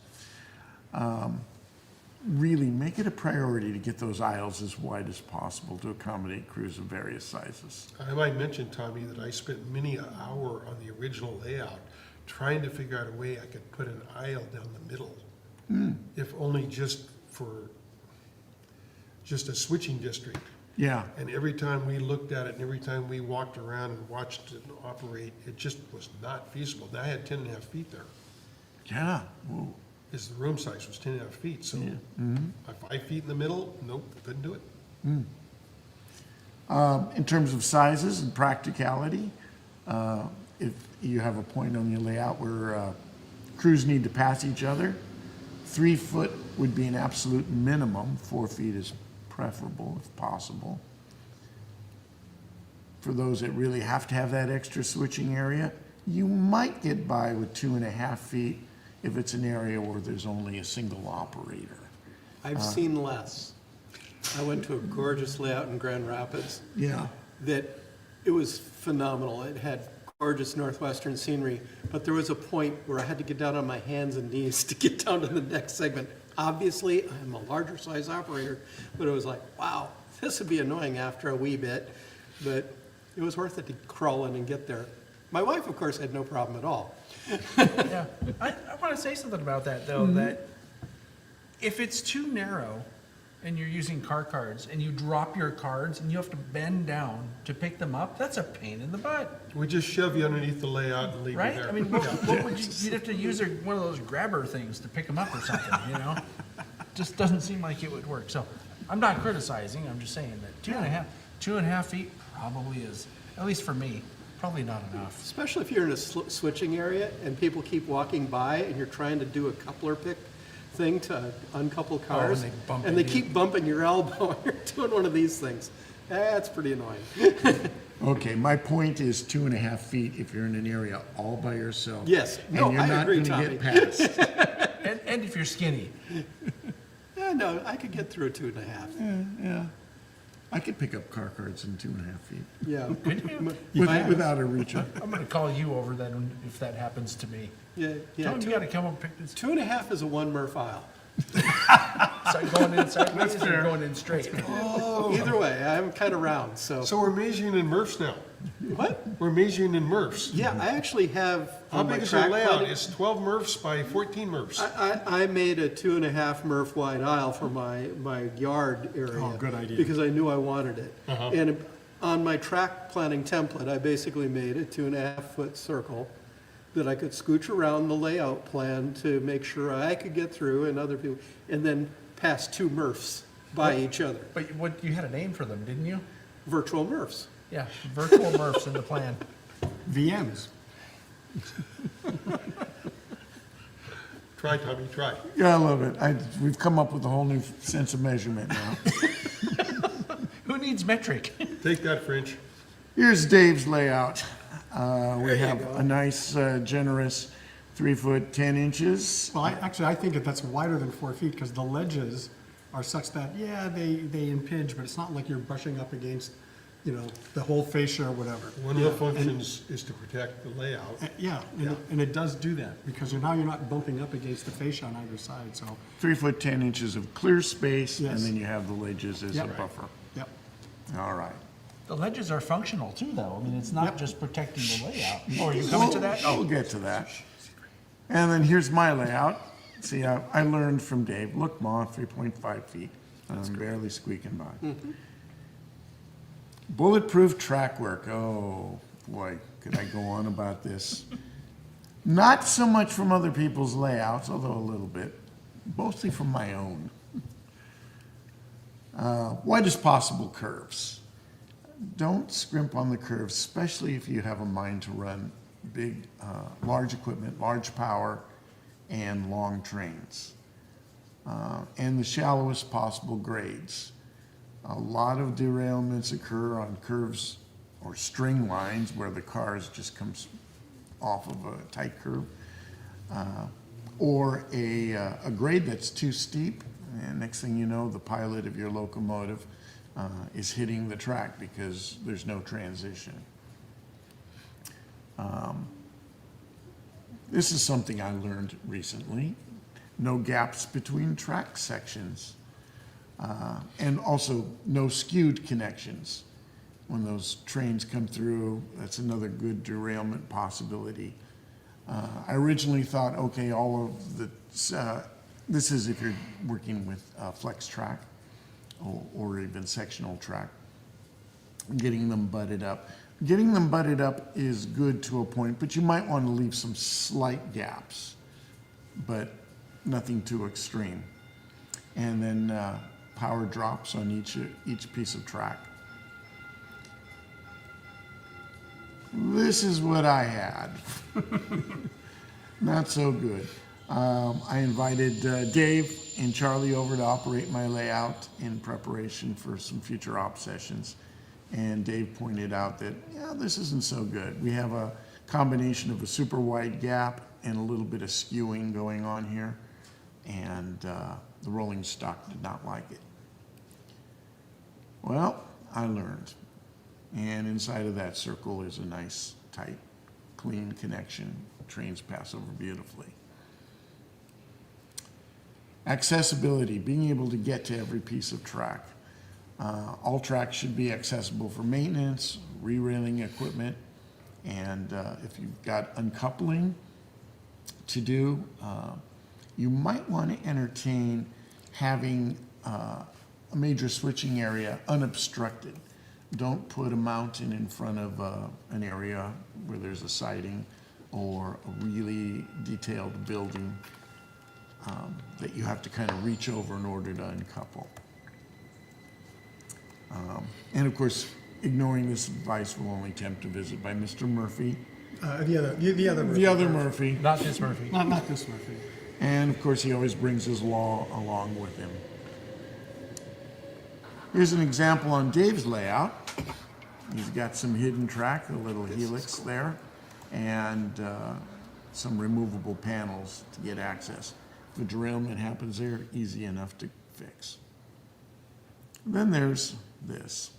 Really make it a priority to get those aisles as wide as possible to accommodate crews of various sizes. I might mention, Tommy, that I spent many an hour on the original layout trying to figure out a way I could put an aisle down the middle. If only just for just a switching district. Yeah, And every time we looked at it and every time we walked around and watched it operate, it just was not feasible. Now I had 10 and a half feet there. yeah. Whoa. Is the room size was 10 and a half feet, so 5 feet in the middle, nope, couldn't do it. In terms of sizes and practicality, if you have a point on your layout where crews need to pass each other, 3 foot would be an absolute minimum. 4 feet is preferable if possible. For those that really have to have that extra switching area, you might get by with 2.5 feet if it's an area where there's only a single operator. I've seen less. I went to a gorgeous layout in Grand Rapids Yeah. that it was phenomenal. It had gorgeous northwestern scenery, but there was a point where I had to get down on my hands and knees to get down to the next segment. Obviously, I'm a larger size operator, but it was like, wow, this would be annoying after a wee bit, but it was worth it to crawl in and get there. My wife, of course, had no problem at all. Yeah, I want to say something about that, though, that if it's too narrow and you're using car cards and you drop your cards and you have to bend down to pick them up, that's a pain in the butt, We just shove you underneath the layout and leave you right? there. I mean, what would you, you'd have to use one of those grabber things to pick them up or something, you know? Just doesn't seem like it would work. So I'm not criticizing, I'm just saying that 2.5 feet probably is, at least for me, probably not enough. Especially if you're in a switching area and people keep walking by and you're trying to do a coupler pick thing to uncouple cars. and they bump and they into you. keep bumping your elbow when you're doing one of these things. That's pretty annoying. Okay, my point is 2.5 feet if you're in an area all by yourself. Yes. No, And you're I not agree, gonna Tommy. get past. And if you're skinny, Yeah, no, I could get through 2.5. Yeah. I could pick up car cards in 2.5 feet Yeah. without a reacher. I'm gonna call you over then if that happens to me. Yeah, Tell him you gotta come and pick this, 2.5 is a 1 Murph aisle. start going in sideways or going in straight. Either way, I'm kind of round, so. So we're measuring in MRFs now. What? We're measuring in MRFs. Yeah, I actually have. How on my big is your track layout? planning- It's 12 MRFs by 14 MRFs. I made a 2.5 Murph wide aisle for my yard area. Oh, good idea. Because I knew I wanted it. And on my track planning template, I basically made a 2.5 foot circle that I could scooch around the layout plan to make sure I could get through and other people, and then pass 2 Murphs by each other. But you had a name for them, didn't you? virtual MRFs. Yeah, virtual MRFs in the plan. VMs. Try, Tommy, try. Yeah, I love it. We've come up with a whole new sense of measurement now. Who needs metric? Take that, French. Here's Dave's layout. We have a nice, generous 3 foot 10 inches. Well, I think that that's wider than 4 feet because the ledges are such that, yeah, they impinge, but it's not like you're brushing up against, the whole fascia or whatever. One of the functions is to protect the layout. Yeah, and it does do that because now you're not bumping up against the fascia on either side, so, 3 foot 10 inches of clear space, and Yes. then you have the ledges as a Yep. buffer. yep. All right. The ledges are functional too, though. I mean, it's not just protecting the layout. Oh, are you coming to that? We'll get to that. And then here's my layout. See, I learned from Dave, look, Ma, 3.5 feet. I'm barely squeaking by. Bulletproof track work. Oh, boy, could I go on about this? Not so much from other people's layouts, although a little bit, mostly from my own. Widest possible curves. Don't scrimp on the curves, especially if you have a mind to run big, large equipment, large power, and long trains. And the shallowest possible grades. A lot of derailments occur on curves or string lines where the cars just comes off of a tight curve, or a grade that's too steep, and next thing you know, the pilot of your locomotive is hitting the track because there's no transition. This is something I learned recently. No gaps between track sections. And also no skewed connections. When those trains come through, that's another good derailment possibility. I originally thought, okay, all of the, this is if you're working with flex track or even sectional track, getting them butted up. Getting them butted up is good to a point, but you might want to leave some slight gaps, but nothing too extreme. And then power drops on each piece of track. This is what I had. Not so good. I invited Dave and Charlie over to operate my layout in preparation for some future op sessions. And Dave pointed out that, yeah, this isn't so good. We have a combination of a super wide gap and a little bit of skewing going on here. And the rolling stock did not like it. Well, I learned. And inside of that circle is a nice, tight, clean connection. Trains pass over beautifully. Accessibility, being able to get to every piece of track. All tracks should be accessible for maintenance, re-railing equipment, and if you've got uncoupling to do, you might want to entertain having a major switching area unobstructed. Don't put a mountain in front of an area where there's a siding or a really detailed building that you have to kind of reach over in order to uncouple. And of course, ignoring this advice will only tempt a visit by Mr. Murphy. The other Murphy. The other Murphy. Not this Murphy. Not this Murphy. And of course, he always brings his law along with him. Here's an example on Dave's layout. He's got some hidden track, a little helix there, and some removable panels to get access. If a derailment happens there, easy enough to fix. Then there's this.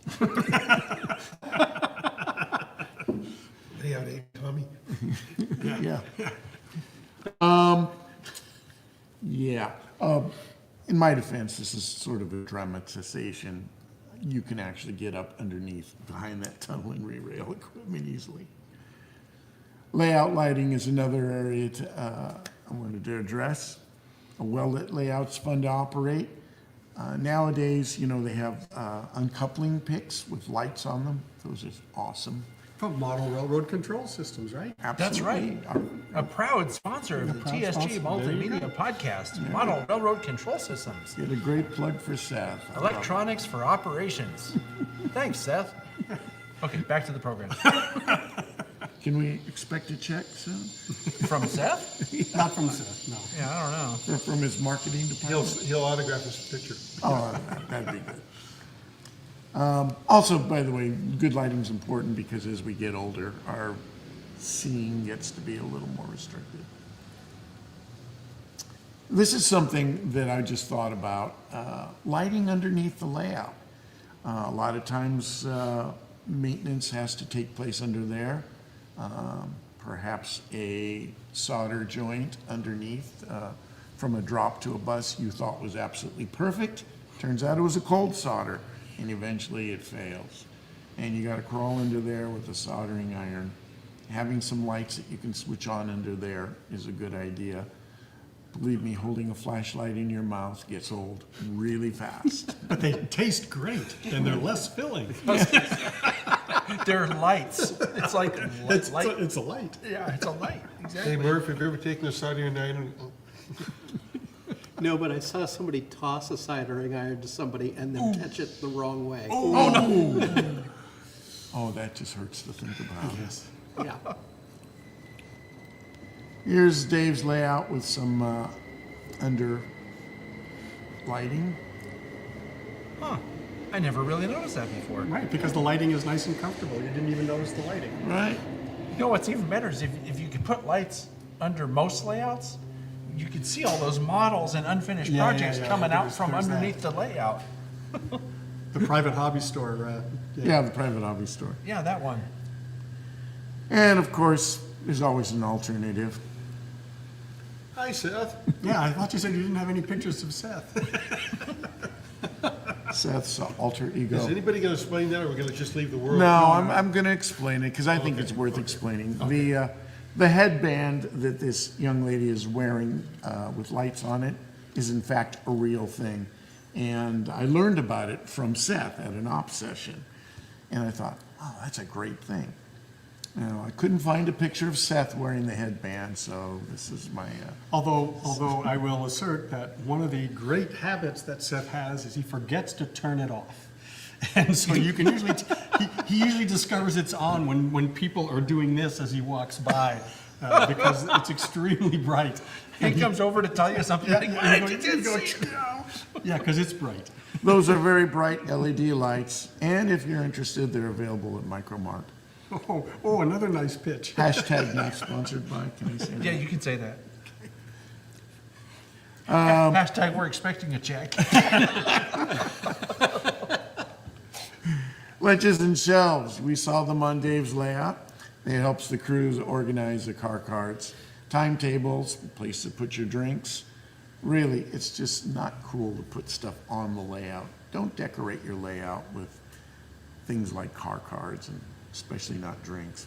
Layout, eh, Tommy? Yeah. Yeah. In my defense, this is sort of a dramatization. You can actually get up underneath behind that tunnel and re-rail equipment easily. Layout lighting is another area I wanted to address. A well-lit layout's fun to operate. Nowadays, they have uncoupling picks with lights on them. Those are awesome. From Model Railroad Control Systems, right? That's right. Absolutely. A proud sponsor of the proud TSG sponsor. There you Multimedia go. podcast, Model Railroad Control Systems, Get a great plug for Seth. I love it. electronics for operations. Thanks, Seth. Okay, back to the program. Can we expect a check soon? From Seth? Not from Seth, no. Yeah, I don't know. From his marketing department? He'll autograph his picture. Oh, that'd be good. Also, by the way, good lighting's important because as we get older, our seeing gets to be a little more restricted. This is something that I just thought about, lighting underneath the layout. A lot of times, maintenance has to take place under there. Perhaps a solder joint underneath from a drop to a bus you thought was absolutely perfect. Turns out it was a cold solder, and eventually it fails. And you got to crawl under there with a soldering iron. Having some lights that you can switch on under there is a good idea. Believe me, holding a flashlight in your mouth gets old really fast. But they taste great, and they're less filling. They're lights. It's like light. It's a light. Yeah, it's a light. Hey Exactly. Murph, have you ever taken a soldering iron? No, but I saw somebody toss a soldering iron to somebody and then catch it the wrong way. Oh, that just hurts to think about. Yes. Yeah. Here's Dave's layout with some under lighting. Huh. I never really noticed that before. Right, because the lighting is nice and comfortable. You didn't even notice the lighting. Right? You know what's even better is if you could put lights under most layouts, you could see all those models and unfinished Yeah, projects yeah, coming out there's from that. underneath the layout. The private hobby store. Yeah, the private hobby store. Yeah, that one. And of course, there's always an alternative. Hi, Seth. Yeah, I thought you said you didn't have any pictures of Seth. Seth's alter ego. Is anybody gonna explain that, or we're gonna just leave the world? No, I'm going to explain it because I think it's worth explaining. The headband that this young lady is wearing with lights on it is in fact a real thing. And I learned about it from Seth at an op session. And I thought, oh, that's a great thing. Now, I couldn't find a picture of Seth wearing the headband, so this is my... Although I will assert that one of the great habits that Seth has is he forgets to turn it off. And so you can usually, he usually discovers it's on when people are doing this as he walks by, because it's extremely bright. He comes over to tell you something like, why did you see it?" Yeah, because it's bright. Those are very bright LED lights, and if you're interested, they're available at Micromart. Oh, another nice pitch. Hashtag not sponsored by, can I say that? Yeah, you can say that. Um, Hashtag we're expecting a check. Ledges and shelves, we saw them on Dave's layout. It helps the crews organize the car carts. Timetables, place to put your drinks. Really, it's just not cool to put stuff on the layout. Don't decorate your layout with things like car cards, and especially not drinks.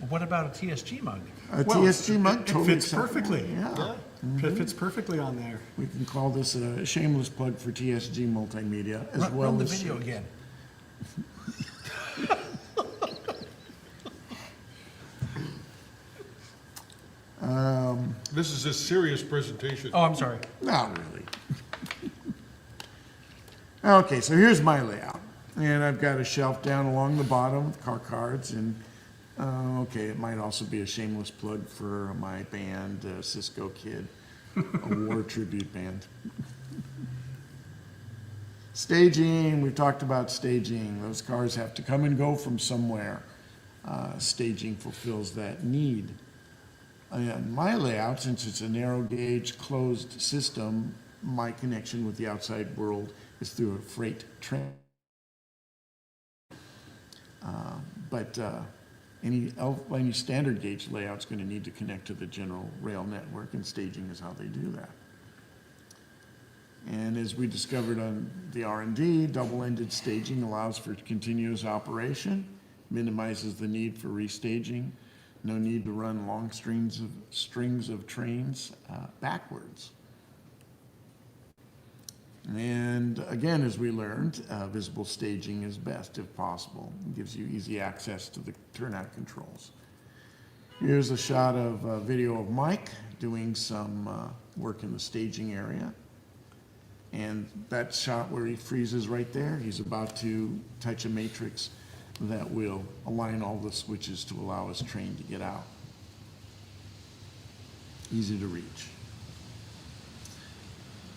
What about a TSG mug? A Well, TSG mug it totally fits acceptable. perfectly. Yeah. It fits perfectly on there. We can call this a shameless plug for TSG Multimedia as well Run the as video again. This is a serious presentation. Oh, I'm sorry. Not really. Okay, so here's my layout. And I've got a shelf down along the bottom with car cards, and, okay, it might also be a shameless plug for my band, Cisco Kid, a war tribute band. Staging, we've talked about staging. Those cars have to come and go from somewhere. Staging fulfills that need. And my layout, since it's a narrow gauge closed system, my connection with the outside world is through a freight train. But any standard gauge layout's going to need to connect to the general rail network, and staging is how they do that. And as we discovered on the R&D, double-ended staging allows for continuous operation, minimizes the need for restaging, no need to run long strings of trains backwards. And again, as we learned, visible staging is best if possible. It gives you easy access to the turnout controls. Here's a shot of a video of Mike doing some work in the staging area. And that shot where he freezes right there, he's about to touch a matrix that will align all the switches to allow his train to get out. Easy to reach.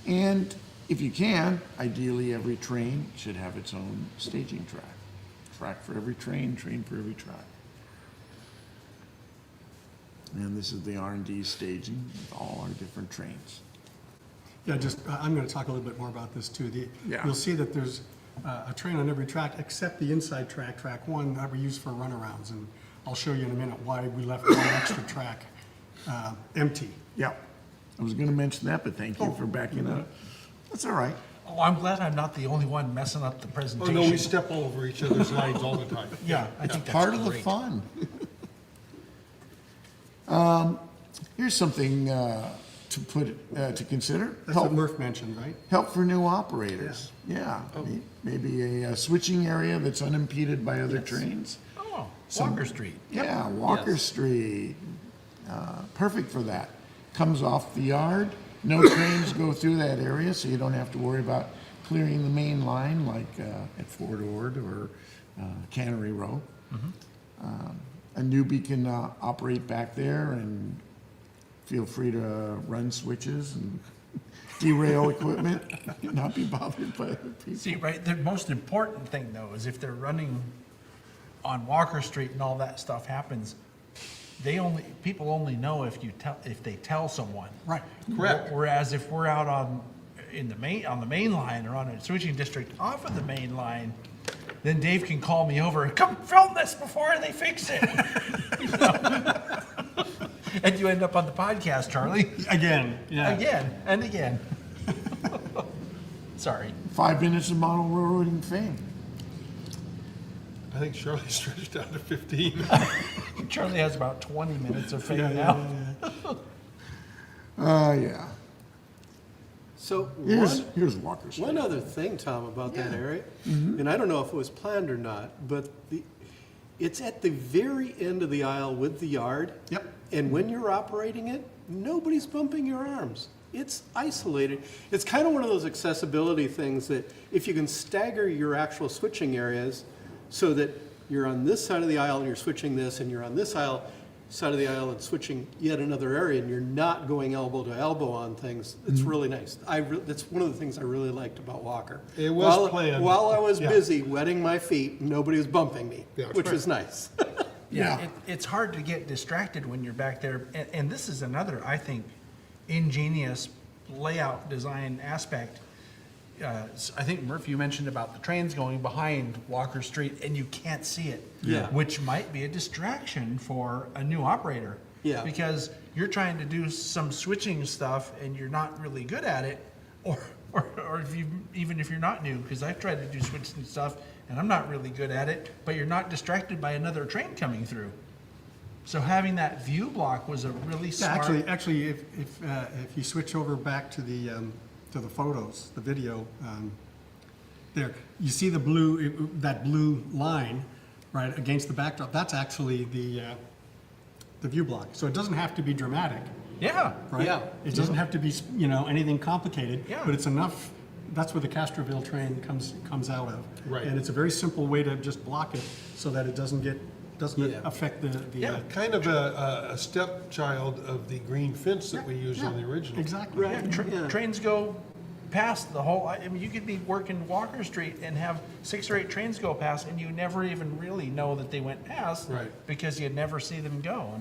And if you can, ideally every train should have its own staging track. Track for every train for every track. And this is the R&D staging with all our different trains. Yeah, I'm going to talk a little bit more about this too. Yeah. You'll see that there's a train on every track except the inside track, track 1, that we use for runarounds. And I'll show you in a minute why we left one extra track empty. Yeah, I was gonna mention that, but thank you for backing up. That's all right. Oh, I'm glad I'm not the only one messing up the Oh, presentation. no, we step all over each other's lines all the time. Yeah, I think that's Part of the great. fun. Here's something to put, to consider. That's what Murph mentioned, right? Help for new operators. Yeah, maybe a switching area that's unimpeded by other trains. Oh, Walker Street. Yeah, Walker Street, perfect for that. Comes off the yard, no trains go through that area, so you don't have to worry about clearing the main line like at Fort Ord or Cannery Row. A newbie can operate back there and feel free to run switches and derail equipment, not be bothered by other people. See, right, the most important thing though is if they're running on Walker Street and all that stuff happens, people only know if they tell someone. Right. Correct. Whereas if we're out on the main line or on a switching district off of the main line, then Dave can call me over, come film this before they fix it. You know? And you end up on the podcast, Charlie. Again, yeah. Again and again. Sorry. 5 minutes of model railroading fame. I think Charlie stretched out to 15. Charlie has about 20 minutes of fame Yeah, now. Yeah. So Here's Walker Street. one other thing, Tom, about that area, and I don't know if it was planned or not, but it's at the very end of the aisle with the yard. Yep. And when you're operating it, nobody's bumping your arms. It's isolated. It's kind of one of those accessibility things that if you can stagger your actual switching areas so that you're on this side of the aisle and you're switching this, and you're on this side of the aisle and switching yet another area, and you're not going elbow to elbow on things, it's really nice. That's one of the things I really liked about Walker. It was planned. While I was Yeah. busy wetting my feet, nobody was bumping me, Yeah, that's which right. was nice. Yeah. It's hard to get distracted when you're back there. And this is another, I think, ingenious layout design aspect. I think, Murph, you mentioned about the trains going behind Walker Street and you can't see it. Yeah. Which might be a distraction for a new operator. Yeah. Because you're trying to do some switching stuff and you're not really good at it. Or even if you're not new, because I've tried to do switching stuff and I'm not really good at it, but you're not distracted by another train coming through. So having that view block was a really Yeah, smart. actually, if you switch over back to the photos, the video, there, you see the blue, that blue line, right, against the backdrop. That's actually the view block. So it doesn't have to be dramatic, Yeah. right? Yeah. It doesn't have to be, anything complicated. Yeah. But it's enough. That's where the Castroville train comes out of. Right. And it's a very simple way to just block it so that it doesn't Yeah. affect the. Yeah. Kind of a stepchild of the green fence that we used on the original. Exactly. Right. Yeah. Trains go past the whole, I mean, you could be working Walker Street and have 6 or 8 trains go past and you never even really know that they went past. Right. Because you never see them go.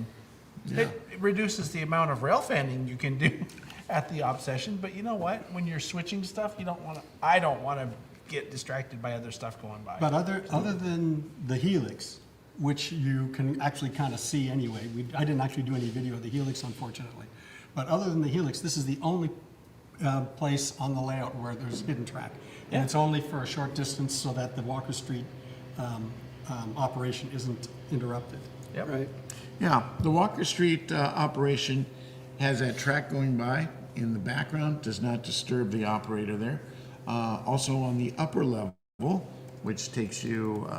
And it reduces the amount of rail fanning you can do at the op session, but you know what? When you're switching stuff, I don't want to get distracted by other stuff going by. But other than the helix, which you can actually kind of see anyway, I didn't actually do any video of the helix, unfortunately. But other than the helix, this is the only place on the layout where there's hidden track. And Yeah. it's only for a short distance so that the Walker Street operation isn't interrupted. Yep. Right. Yeah, the Walker Street operation has that track going by in the background, does not disturb the operator there. Also on the upper level, which takes you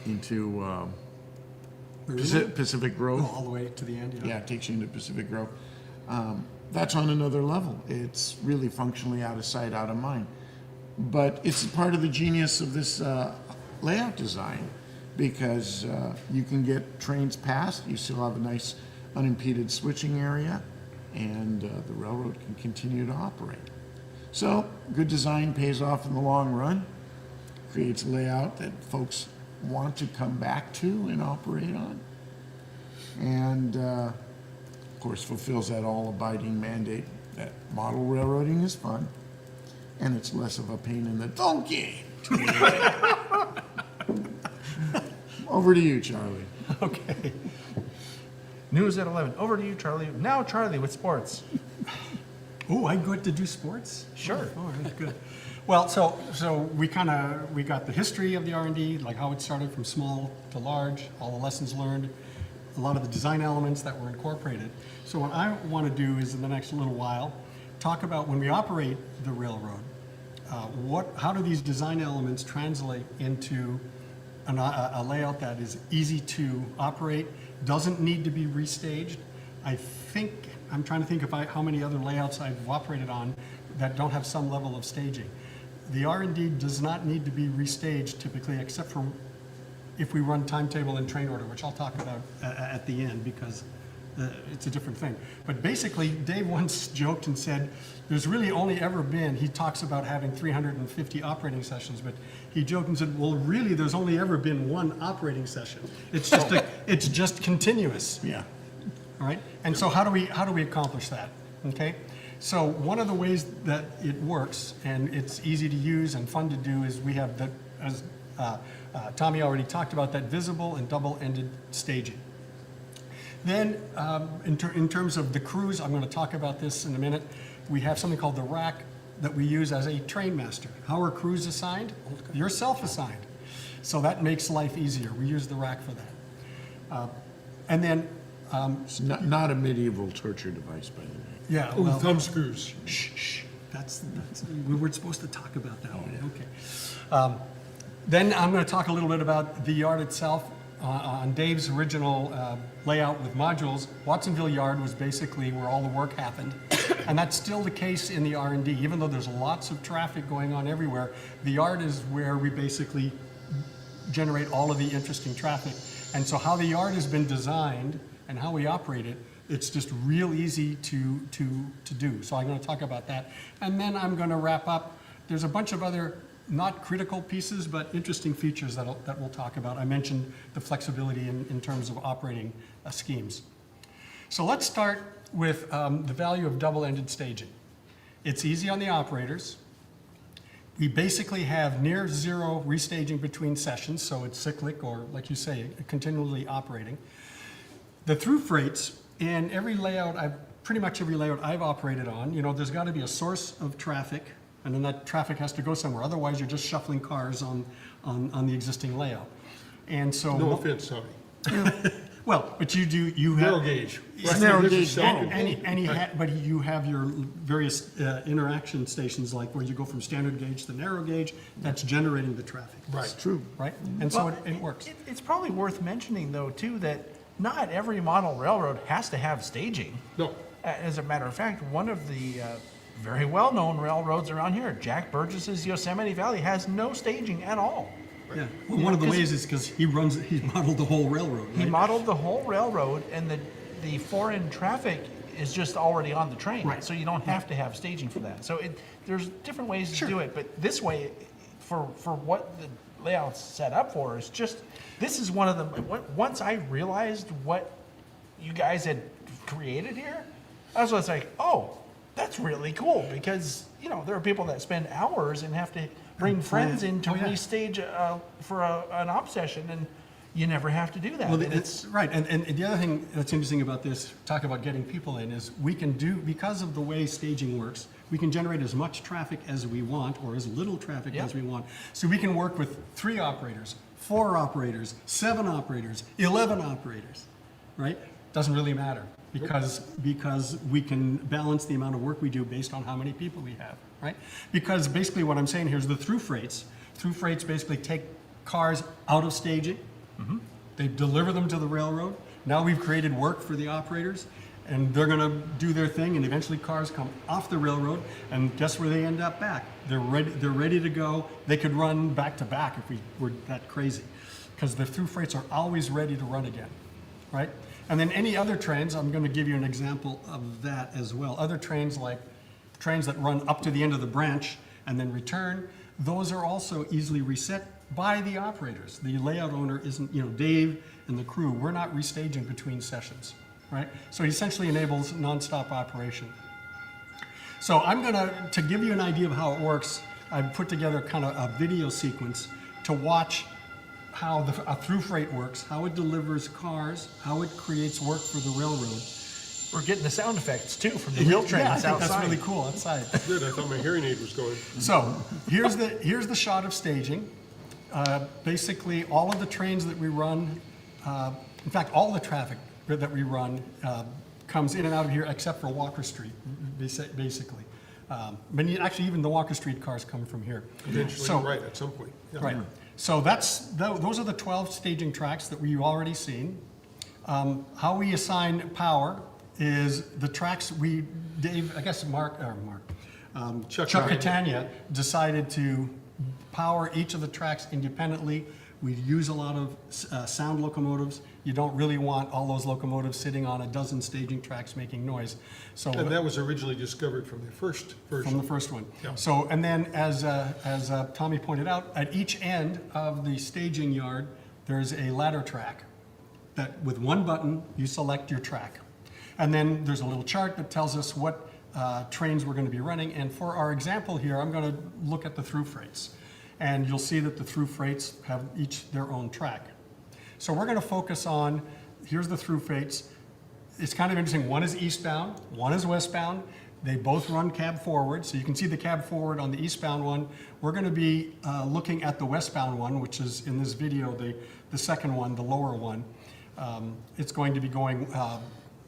into Pacific Grove. All the way to the end, Yeah, it takes you into Pacific Grove. That's on another level. It's really functionally out of sight, out of mind. But it's part of the genius of this layout design, because you can get trains past, you still have a nice unimpeded switching area, and the railroad can continue to operate. So, good design pays off in the long run, creates a layout that folks want to come back to and operate on, and of course fulfills that all-abiding mandate that model railroading is fun, and it's less of a pain in the donkey. Over to you, Charlie. Okay. News at 11. Over to you, Charlie. Now, Charlie with sports. Oh, I good to do sports? Sure. Oh, all right, good. Well, so we got the history of the R&D, like how it started from small to large, all the lessons learned, a lot of the design elements that were incorporated. So what I want to do is in the next little while, talk about when we operate the railroad, how do these design elements translate into a layout that is easy to operate, doesn't need to be restaged. I'm trying to think of how many other layouts I've operated on that don't have some level of staging. The R&D does not need to be restaged typically, except for if we run timetable and train order, which I'll talk about at the end, because it's a different thing. But basically, Dave once joked and said, there's really only ever been, he talks about having 350 operating sessions, but he joked and said, well, really, there's only ever been one operating session. It's just it's just continuous. Yeah. All right, and so how do we accomplish that? Okay, so one of the ways that it works, and it's easy to use and fun to do, is we have the, as Tommy already talked about, that visible and double-ended staging. Then, in terms of the crews, I'm going to talk about this in a minute. We have something called the rack that we use as a train master. How are crews assigned? You're self-assigned, so that makes life easier. We use the rack for that, and then. It's not a medieval torture device, by the way. Yeah, Ooh, well, thumb screws. shh. That's we weren't supposed to talk about that one. Okay. Then I'm going to talk a little bit about the yard itself. On Dave's original layout with modules, Watsonville Yard was basically where all the work happened, and that's still the case in the R&D. Even though there's lots of traffic going on everywhere, the yard is where we basically generate all of the interesting traffic. And so how the yard has been designed and how we operate it, it's just real easy to do. So I'm going to talk about that. And then I'm going to wrap up. There's a bunch of other not critical pieces, but interesting features that we'll talk about. I mentioned the flexibility in terms of operating schemes. So let's start with the value of double-ended staging. It's easy on the operators. We basically have near zero restaging between sessions, so it's cyclic, or like you say, continually operating. The through freights in every layout, pretty much every layout I've operated on, there's got to be a source of traffic, and then that traffic has to go somewhere. Otherwise, you're just shuffling cars on the existing layout. And so, No offense, Tommy. well, but you have Narrow gauge. It's narrow This gauge is self-control. but you have your various interaction stations, like where you go from standard gauge to narrow gauge, that's generating the traffic. Right. True. Right? And so Well, it works. It's probably worth mentioning, though, too, that not every model railroad has to have staging. No. As a matter of fact, one of the very well-known railroads around here, Jack Burgess's Yosemite Valley, has no staging at all. Yeah. Well, one of the ways is because he modeled the whole railroad, He right? modeled the whole railroad, and the foreign traffic is just already on the train. Right. So you don't have to have staging for that. So there's different ways to do it, but this way, for what the layout's set up for, is just, this is one of the, once I realized what you guys had created here, I was like, oh, that's really cool, because, there are people that spend hours and have to bring friends in to Oh, yeah. restage for an op session, and you never have to do that. Well, And it's right, and the other thing that's interesting about this, talk about getting people in, is we can do, because of the way staging works, we can generate as much traffic as we want, or as little traffic Yeah. as we want. So we can work with 3 operators, 4 operators, 7 operators, 11 operators, right? Doesn't really matter. because we can balance the amount of work we do based on how many people we have, right? Because basically what I'm saying here is the through freights basically take cars out of staging. They deliver them to the railroad. Now we've created work for the operators, and they're gonna do their thing, and eventually cars come off the railroad, and guess where they end up back? They're ready to go. They could run back to back if we were that crazy, because the through freights are always ready to run again, right? And then any other trains, I'm gonna give you an example of that as well. Other trains, like trains that run up to the end of the branch and then return, those are also easily reset by the operators. The layout owner isn't, Dave and the crew, we're not restaging between sessions, right? So it essentially enables nonstop operation. So I'm to give you an idea of how it works, I've put together kind of a video sequence to watch how a through freight works, how it delivers cars, how it creates work for the railroad. We're getting the sound effects too from the real train Yeah, I that's think outside. that's really cool outside. Good, I thought my hearing aid was going. So here's the shot of staging. Basically, all of the trains that we run, in fact, all the traffic that we run comes in and out of here except for Walker Street, basically. But actually, even the Walker Street cars come from here. Eventually, So- right, at some point. Yeah. Right. So those are the 12 staging tracks that we've already seen. How we assign power is the tracks Dave, I guess Chuck Catania decided to power each of the tracks independently. We use a lot of sound locomotives. You don't really want all those locomotives sitting on a dozen staging tracks making noise. So And that was originally discovered from the first version. from the first one. Yeah. So, and then as Tommy pointed out, at each end of the staging yard, there's a ladder track that with one button, you select your track. And then there's a little chart that tells us what trains we're going to be running. And for our example here, I'm going to look at the through freights. And you'll see that the through freights have each their own track. So we're going to focus on, here's the through freights. It's kind of interesting. One is eastbound, one is westbound. They both run cab forward. So you can see the cab forward on the eastbound one. We're going to be looking at the westbound one, which is in this video, the second one, the lower one. It's going to be going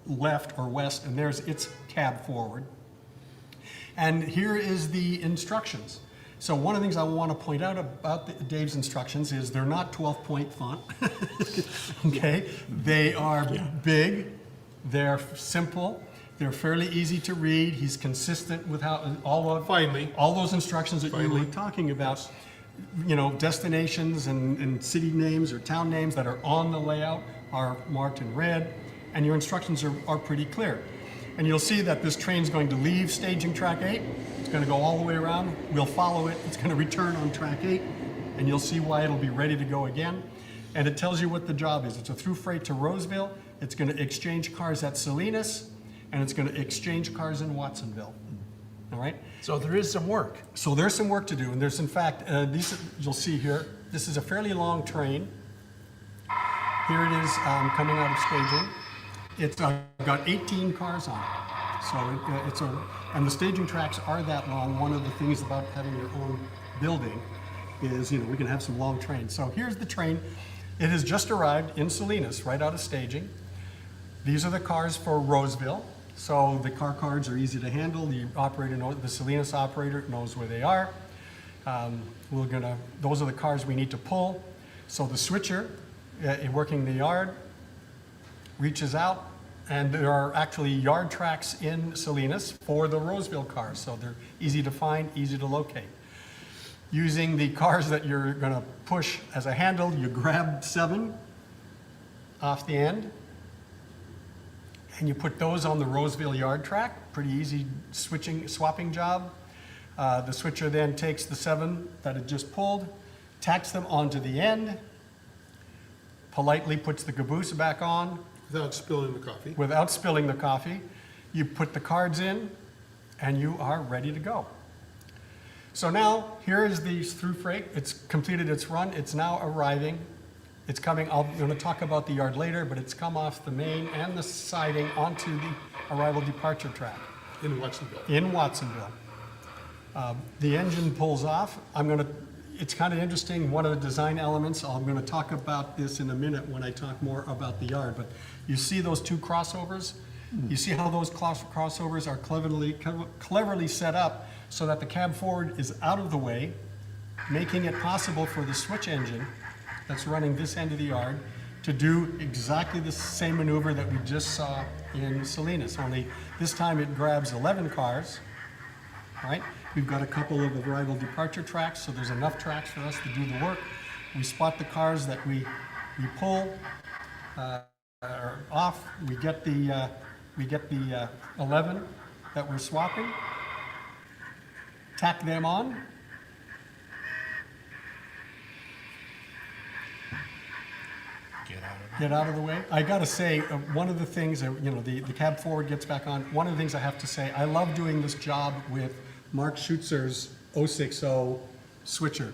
left or west, and there's its cab forward. And here is the instructions. So one of the things I want to point out about Dave's instructions is they're not 12-point font, okay? They are big, they're simple, they're fairly easy to read. He's consistent with how all those instructions that you were talking about, destinations and city names or town names that are on the layout are marked in red, and your instructions are pretty clear. And you'll see that this train's going to leave staging track 8. It's going to go all the way around. We'll follow it. It's going to return on track 8, and you'll see why it'll be ready to go again. And it tells you what the job is. It's a through freight to Roseville. It's going to exchange cars at Salinas, and it's going to exchange cars in Watsonville. All right? So there is some work. So there's some work to do, and there's in fact, you'll see here, this is a fairly long train. Here it is coming out of staging. It's got 18 cars on it. So and the staging tracks are that long. One of the things about having your own building is, we can have some long trains. So here's the train. It has just arrived in Salinas, right out of staging. These are the cars for Roseville. So the car cards are easy to handle. The Salinas operator knows where they are. Those are the cars we need to pull. So the switcher, working the yard, reaches out, and there are actually yard tracks in Salinas for the Roseville cars, so they're easy to find, easy to locate. Using the cars that you're going to push as a handle, you grab 7 off the end, and you put those on the Roseville yard track. Pretty easy swapping job. The switcher then takes the 7 that it just pulled, tacks them onto the end, politely puts the caboose back on, Without spilling the coffee. without spilling the coffee. You put the cards in, and you are ready to go. So now, here is the through freight. It's completed its run. It's now arriving. It's coming, I'm going to talk about the yard later, but it's come off the main and the siding onto the arrival departure track In Watsonville. in Watsonville. The engine pulls off. It's kind of interesting, one of the design elements, I'm going to talk about this in a minute when I talk more about the yard, but you see those 2 crossovers? You see how those crossovers are cleverly set up so that the cab forward is out of the way, making it possible for the switch engine that's running this end of the yard to do exactly the same maneuver that we just saw in Salinas, only this time it grabs 11 cars, right? We've got a couple of arrival departure tracks, so there's enough tracks for us to do the work. We spot the cars that we pull off. We get the 11 that we're swapping, tack them on. Get out of the way. I gotta say, one of the things, the cab forward gets back on. One of the things I have to say, I love doing this job with Mark Schutzer's 060 switcher.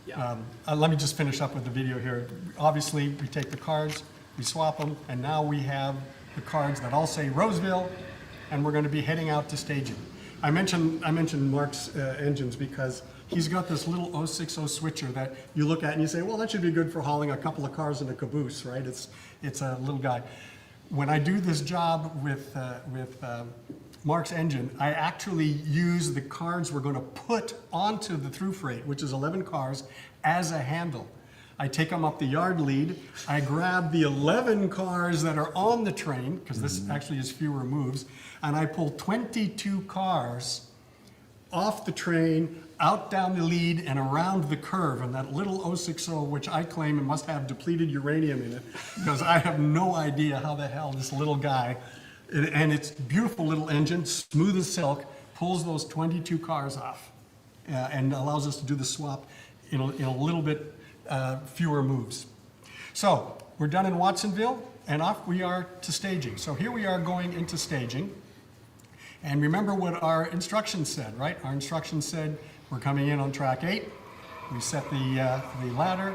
Let me just finish up with the video here. Obviously, we take the cards, we swap them, and now we have the cards that all say Roseville, and we're gonna be heading out to staging. I mentioned Mark's engines because he's got this little 060 switcher that you look at and you say, well, that should be good for hauling a couple of cars in a caboose, right? It's a little guy. When I do this job with Mark's engine, I actually use the cards we're going to put onto the through freight, which is 11 cars, as a handle. I take them up the yard lead, I grab the 11 cars that are on the train, because this actually is fewer moves, and I pull 22 cars off the train, out down the lead and around the curve, and that little 060, which I claim it must have depleted uranium in it, because I have no idea how the hell this little guy, and it's beautiful little engine, smooth as silk, pulls those 22 cars off and allows us to do the swap in a little bit fewer moves. So we're done in Watsonville, and off we are to staging. So here we are going into staging. And remember what our instructions said, right? Our instructions said we're coming in on track 8. We set the ladder,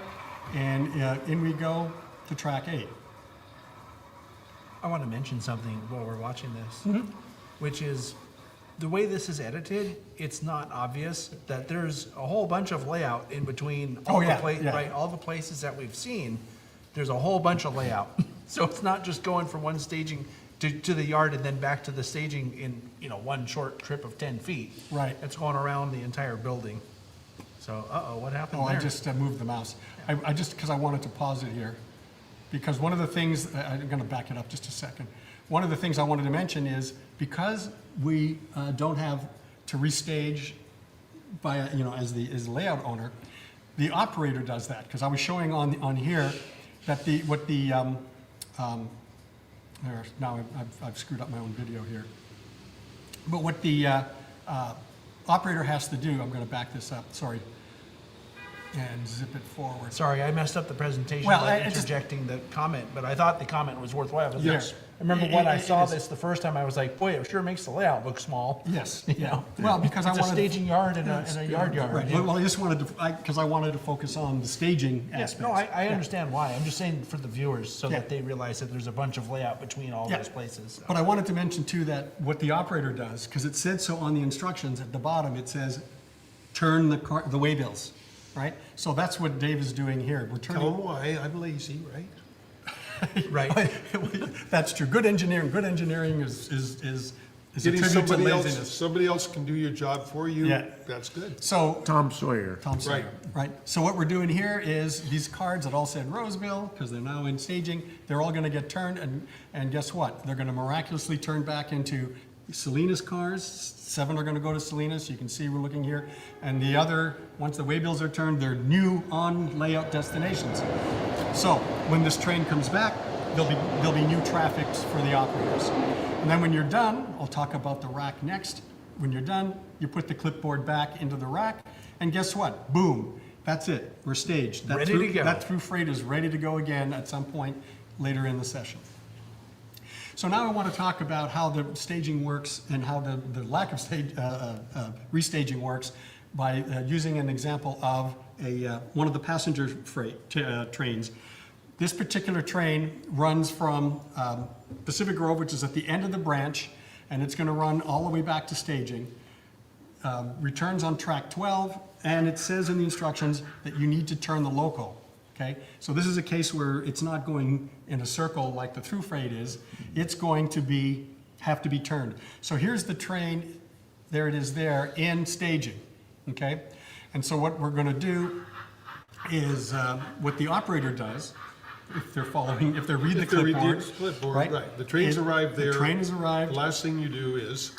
and in we go to track 8. I want to mention something while we're watching this, which is the way this is edited, it's not obvious that there's a whole bunch of layout in between all right, all the places that we've seen. There's a whole bunch of layout. So it's not just going from one staging to the yard and then back to the staging in one short trip of 10 feet. Right. It's going around the entire building. So, what happened Oh, there? I just moved the mouse. I just, because I wanted to pause it here. Because one of the things, I'm going to back it up just a second. One of the things I wanted to mention is because we don't have to restage by, as the layout owner, the operator does that. Because I was showing on here that now I've screwed up my own video here. But what the operator has to do, I'm going to back this up, sorry, and zip it forward. Sorry, I messed up the presentation Well, by I just- interjecting the comment, but I thought the comment was worthwhile. It was Yes. I remember when I It saw is. this the first time, I was like, boy, it sure makes the layout look small. Yes, You yeah. know? Well, because I It's a wanted. staging yard and a yard. Right, Yeah. well, I just wanted to, because I wanted to focus on the staging Yes, aspects. no, I understand why. I'm just saying for the viewers, so Yeah. that they realize that there's a bunch of layout between all Yeah. those places. But I wanted to mention too that what the operator does, because it said so on the instructions at the bottom, it says, turn the waybills, right? So that's what Dave is doing here. We're Tell turning. them why, I'm lazy, right? Right. That's true. Good engineering is a Getting tribute to laziness. somebody else can do your job for you, Yeah. that's good. So, Tom Sawyer. Tom Sawyer, right? So what we're doing here is these cards that all said Roseville, because they're now in staging, they're all gonna get turned, and guess what? They're gonna miraculously turn back into Salinas cars. 7 are gonna go to Salinas, you can see we're looking here. And the other, once the waybills are turned, they're new on layout destinations. So when this train comes back, there'll be new traffics for the operators. And then when you're done, I'll talk about the rack next. When you're done, you put the clipboard back into the rack, and guess what? Boom, that's it, we're staged. That Ready to go. That through freight is ready to go again at some point later in the session. So now I want to talk about how the staging works and how the lack of restaging works by using an example of one of the passenger freight trains. This particular train runs from Pacific Grove, which is at the end of the branch, and it's going to run all the way back to staging. Returns on track 12, and it says in the instructions that you need to turn the local. okay? So this is a case where it's not going in a circle like the through freight is. It's going to have to be turned. So here's the train, there it is there, in staging, okay? And so what we're gonna do is, what the operator does, if they're following, if they read the If they read the clipboard, right. The train's arrived there. The train has arrived. The last thing you do is,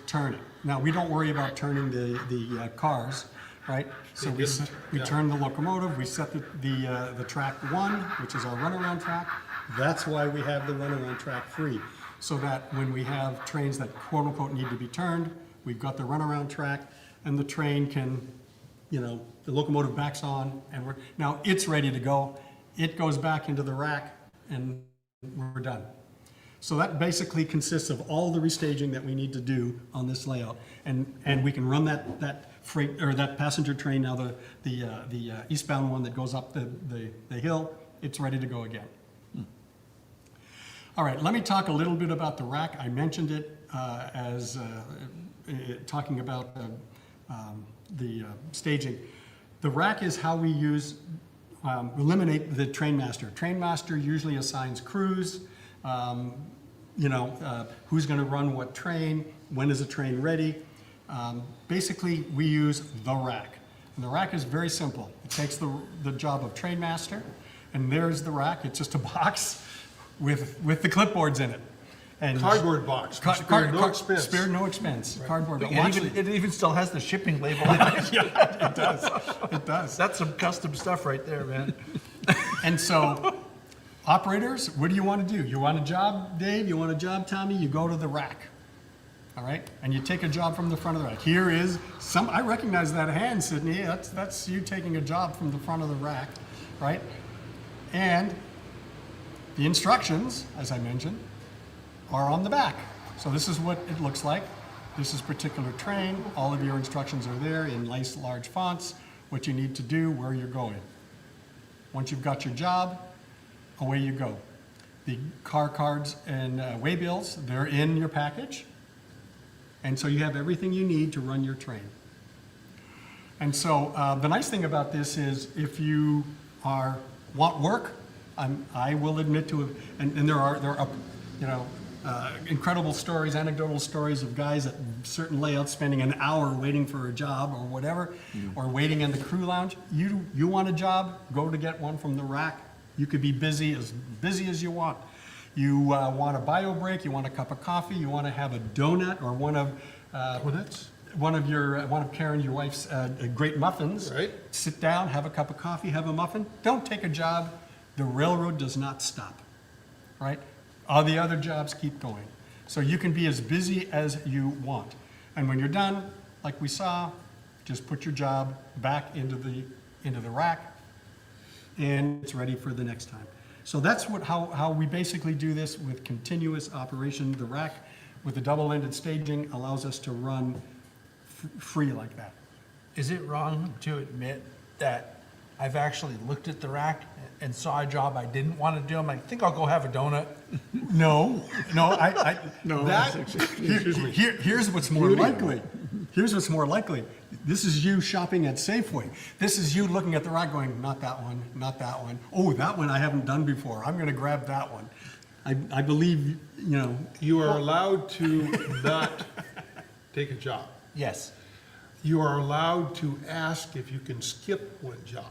Turn it. Now, we don't worry about turning the cars, right? So we yeah. turn the locomotive, we set the track 1, which is our runaround track. That's why we have the runaround track free, so that when we have trains that quote-unquote need to be turned, we've got the runaround track, and the train can, the locomotive backs on, and now it's ready to go. It goes back into the rack, and we're done. So that basically consists of all the restaging that we need to do on this layout. And we can run that freight, or that passenger train now, the eastbound one that goes up the hill, it's ready to go again. All right, let me talk a little bit about the rack. I mentioned it talking about the staging. The rack is how we eliminate the train master. Train master usually assigns crews, who's going to run what train, when is a train ready. Basically, we use the rack. And the rack is very simple. It takes the job of train master, and there's the rack. It's just a box with the clipboards in it. And cardboard box, spared no expense. Spared no expense. Right. Cardboard. It even still has the shipping label on it. Yeah, it does. It does. That's some custom stuff right there, man. And so, operators, what do you want to do? You want a job, Dave? You want a job, Tommy? You go to the rack, all right? And you take a job from the front of the rack. Here is I recognize that hand, Sydney. That's you taking a job from the front of the rack, right? And the instructions, as I mentioned, are on the back. So this is what it looks like. This is particular train. All of your instructions are there in nice large fonts, what you need to do, where you're going. Once you've got your job, away you go. The car cards and waybills, they're in your package. And so you have everything you need to run your train. And so the nice thing about this is if you want work, I will admit to it, and there are incredible stories, anecdotal stories of guys at certain layouts spending an hour waiting for a job or whatever, or waiting in the crew lounge. You want a job, go to get one from the rack. You could be busy as you want. You want a bio break, you want a cup of coffee, you want to have a donut or one of Karen, your wife's great muffins. Right. Sit down, have a cup of coffee, have a muffin. Don't take a job. The railroad does not stop, right? All the other jobs keep going. So you can be as busy as you want. And when you're done, like we saw, just put your job back into the rack, and it's ready for the next time. So that's how we basically do this with continuous operation. The rack with the double-ended staging allows us to run free like that. Is it wrong to admit that I've actually looked at the rack and saw a job I didn't want to do? I'm like, I think I'll go have a donut. No, Excuse me. Here's what's more likely. Here's what's more likely. This is you shopping at Safeway. This is you looking at the rack going, not that one, not that one. Oh, that one I haven't done before. I'm going to grab that one. I believe, You are allowed to not take a job. Yes. You are allowed to ask if you can skip one job.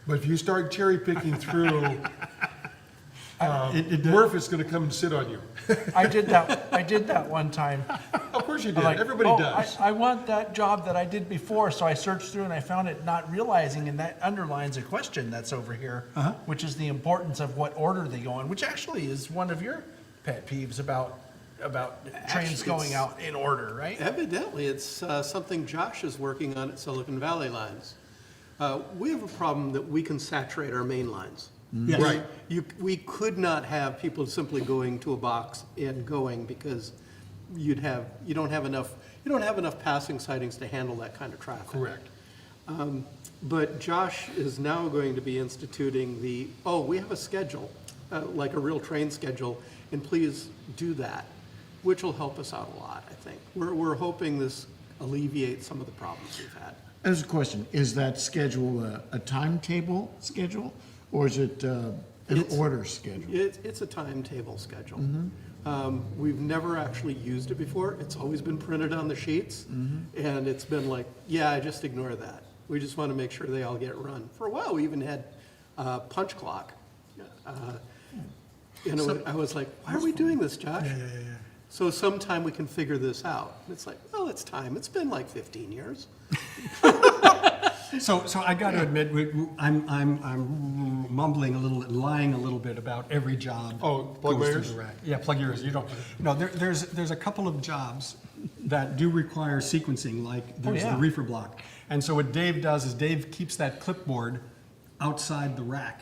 But if you start cherry picking through, Murph is going to come and sit on you. I did that one time. Of course you did. I'm like, Everybody oh, does. I want that job that I did before, so I searched through and I found it, not realizing, and that underlines a question that's over here, which is the importance of what order they go in, which actually is one of your pet peeves about trains Actually, going it's- out in order, right? Evidently, it's something Josh is working on at Silicon Valley Lines. We have a problem that we can saturate our main lines. Yes. Right. We could not have people simply going to a box and going because you don't have enough passing sightings to handle that kind of traffic. Correct. But Josh is now going to be instituting we have a schedule, like a real train schedule, and please do that, which will help us out a lot, I think. We're hoping this alleviates some of the problems we've had. As a question, is that schedule a timetable schedule, or is it an order schedule? It's a timetable schedule. We've never actually used it before. It's always been printed on the sheets. And it's been like, yeah, just ignore that. We just want to make sure they all get run. For a while, we even had a punch clock. I was like, why are we doing this, Josh? So sometime we can figure this out. It's like, well, it's time. It's been like 15 years. So I got to admit, I'm mumbling a little, lying a little bit about every job. Oh, plug goes through yours? the rack. Yeah, plug yours. You don't. No, there's a couple of jobs that do require sequencing, like there's yeah. the reefer block. And so what Dave does is Dave keeps that clipboard outside the rack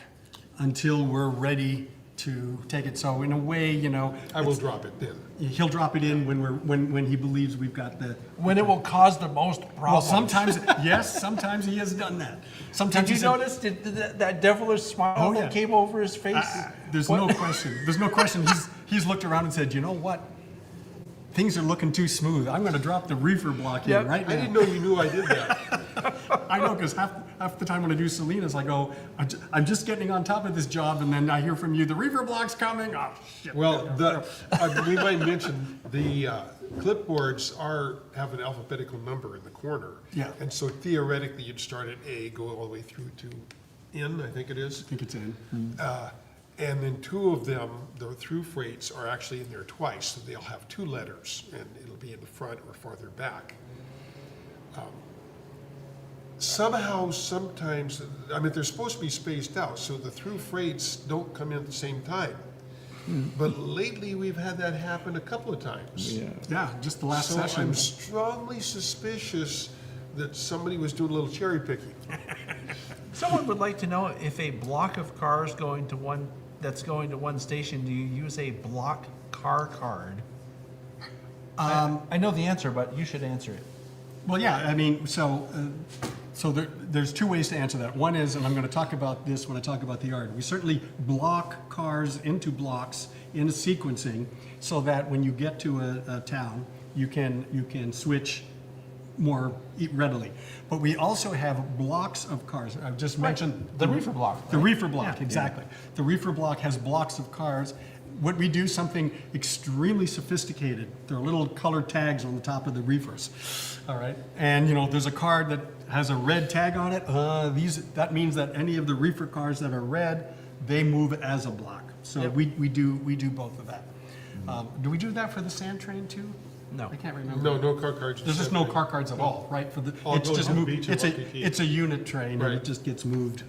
until we're ready to take it. So in a way, you know, I will drop it then. he'll drop it in when he believes we've got the. When it will cause the most Well, problems. sometimes yes, sometimes he has done that. Sometimes Did you he said- notice that devilish smile Oh, yeah. that came over his face? There's What- no question. There's no question. He's looked around and said, you know what? Things are looking too smooth. I'm going to drop the reefer block Yep. in right I now. didn't know you knew I did that. I know, because half the time when I do Salinas, I go, I'm just getting on top of this job, and then I hear from you, the reefer block's coming. Oh, shit. Well, we might mention, the clipboards have an alphabetical number in the corner. Yeah. And so theoretically, you'd start at A, go all the way through to N, I think it is. I think it's in. And then two of them, the through freights, are actually in there twice, so they'll have two letters, and it'll be in the front or farther back. Somehow, sometimes, I mean, they're supposed to be spaced out, so the through freights don't come in at the same time. But lately, we've had that happen a couple of times. Yeah, just the last So session. I'm strongly suspicious that somebody was doing a little cherry picking. Someone would like to know if a block of cars that's going to one station, do you use a block car card? I know the answer, but you should answer it. Well, yeah, I mean, so there's two ways to answer that. One is, and I'm going to talk about this when I talk about the yard, we certainly block cars into blocks in a sequencing so that when you get to a town, you can switch more readily. But we also have blocks of cars. I've just mentioned The reefer block, The right? reefer block, Yeah. exactly. The reefer block has blocks of cars. What we do, something extremely sophisticated. There are little colored tags on the top of the reefers. All right, and you know, there's a card that has a red tag on it. That means that any of the reefer cars that are red, they move as a block. So Yep. we do both of that. Do we do that for the sand train too? No. I can't remember. No car cards. There's just no car cards at all, right? All It's goes just to moved. B2 It's LTT. it's a unit train, and Right. it just gets moved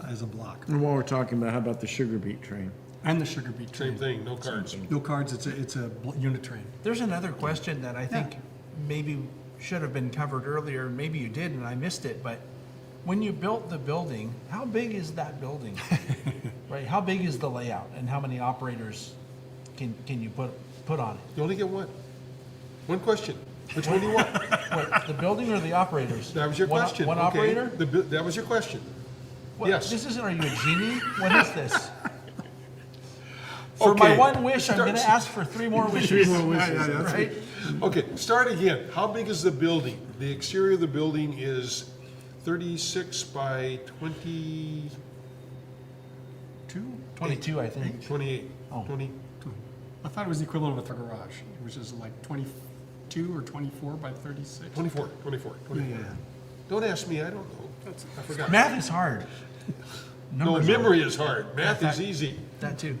as a block. And while we're talking about, how about the sugar beet train? And the sugar beet train. Same thing, no cards. No cards. It's a unit train. There's another question that I think maybe should have been covered earlier, maybe you did and I missed it, but when you built the building, how big is that building? Right, how big is the layout and how many operators can you put on it? You only get one. One question. Which one do you want? What, the building or the operators? That was your One- question. One okay? operator? That was your question. What, Yes. This isn't, are you a genie? What is this? For my Okay. one wish, I'm gonna ask for 3 more wishes. Right? Okay, start again. How big is the building? The exterior of the building is 36 by 20, 22, I think. 28. Oh. 20. I thought it was the equivalent of a garage, which is like 22 or 24 by 36. 24. Don't ask me, I don't know. I forgot. Math is hard. No, Numbers are- memory is hard. Math is easy. That too.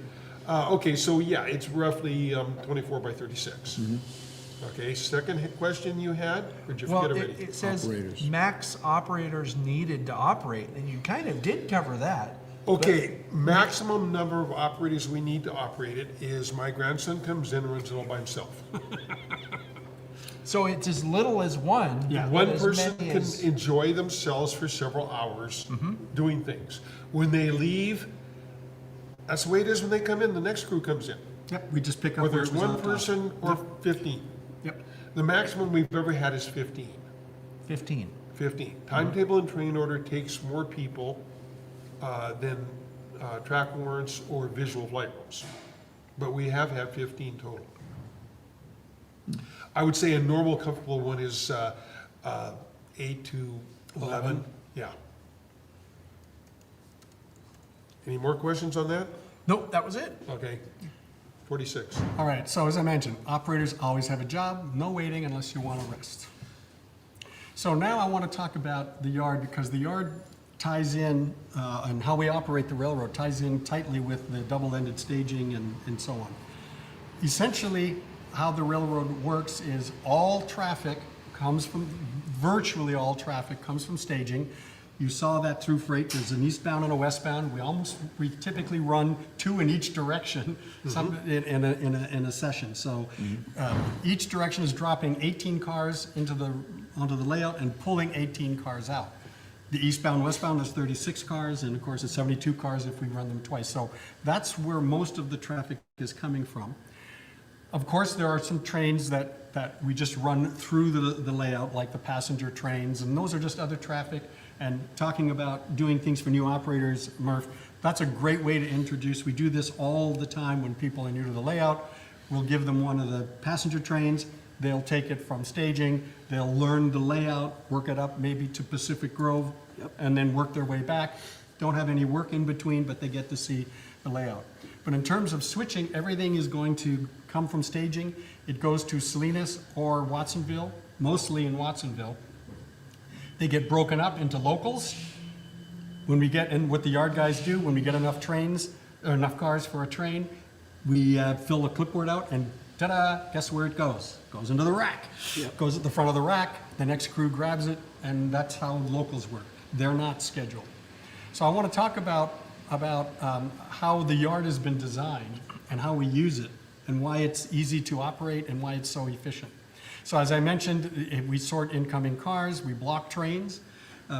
Okay, so yeah, it's roughly 24 by 36. Okay, second question you had, or did you Well, forget already? it says Operators. max operators needed to operate, and you kind of did cover that. Okay, maximum number of operators we need to operate it is my grandson comes in and runs it all by himself. So it's as little as one. Yeah. but One as person many can as- enjoy themselves for several hours doing things. When they leave, that's the way it is when they come in, the next crew comes in. Yep, we just pick up. Whether it's where it was one on top. person or 15. Yep. The maximum we've ever had is 15. 15. 15. Timetable and train order takes more people than track warrants or visual flight rules. But we have had 15 total. I would say a normal comfortable one is 8 to 11, yeah. Any more questions on that? Nope, that was it. Okay, 46. All right, so as I mentioned, operators always have a job, no waiting unless you want to rest. So now I want to talk about the yard, because the yard ties in, and how we operate the railroad ties in tightly with the double-ended staging and so on. Essentially, how the railroad works is virtually all traffic comes from staging. You saw that through freight. There's an eastbound and a westbound. We typically run two in each direction, in a session. So each direction is dropping 18 cars onto the layout and pulling 18 cars out. The eastbound, westbound is 36 cars, and of course it's 72 cars if we run them twice. So that's where most of the traffic is coming from. Of course, there are some trains that we just run through the layout, like the passenger trains, and those are just other traffic. And talking about doing things for new operators, Murph, that's a great way to introduce. We do this all the time when people are new to the layout. We'll give them one of the passenger trains. They'll take it from staging. They'll learn the layout, work it up maybe to Pacific Grove, and then work their way back. Don't have any work in between, but they get to see the layout. But in terms of switching, everything is going to come from staging. It goes to Salinas or Watsonville, mostly in Watsonville. They get broken up into locals. When we get, and what the yard guys do, when we get enough trains, or enough cars for a train, we fill the clipboard out and ta-da, guess where it goes? Goes into the rack. Goes at the front of the rack, the next crew grabs it, and that's how locals work. They're not scheduled. So I want to talk about how the yard has been designed and how we use it and why it's easy to operate and why it's so efficient. So as I mentioned, we sort incoming cars, we block trains.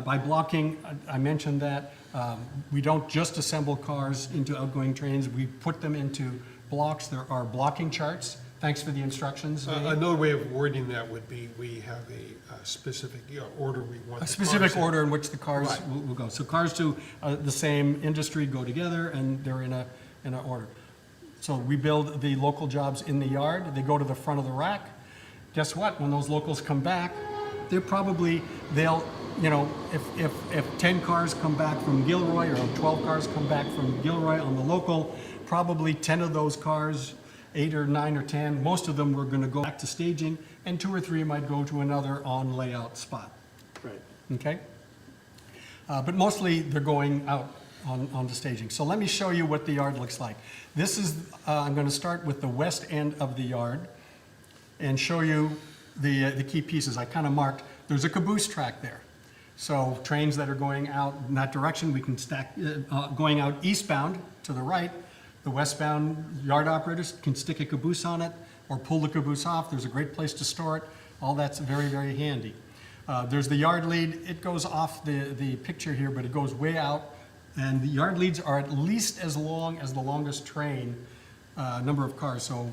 By blocking, I mentioned that we don't just assemble cars into outgoing trains, we put them into blocks. There are blocking charts. Thanks for the instructions. Another way of wording that would be, we have a specific order we want. A specific the cars in. order in which the cars Right. will go. So cars to the same industry go together and they're in an order. So we build the local jobs in the yard, they go to the front of the rack. Guess what? When those locals come back, they'll, you know, if 10 cars come back from Gilroy or 12 cars come back from Gilroy on the local, probably 10 of those cars, 8 or 9 or 10, most of them were going to go back to staging, and 2 or 3 might go to another on layout spot. Right. Okay? But mostly they're going out onto staging. So let me show you what the yard looks like. This is, I'm going to start with the west end of the yard and show you the key pieces. I kind of marked, there's a caboose track there. So trains that are going out in that direction, we can stack, going out eastbound to the right, the westbound yard operators can stick a caboose on it or pull the caboose off. There's a great place to store it. All that's very, very handy. There's the yard lead. It goes off the picture here, but it goes way out. And the yard leads are at least as long as the longest train number of cars. So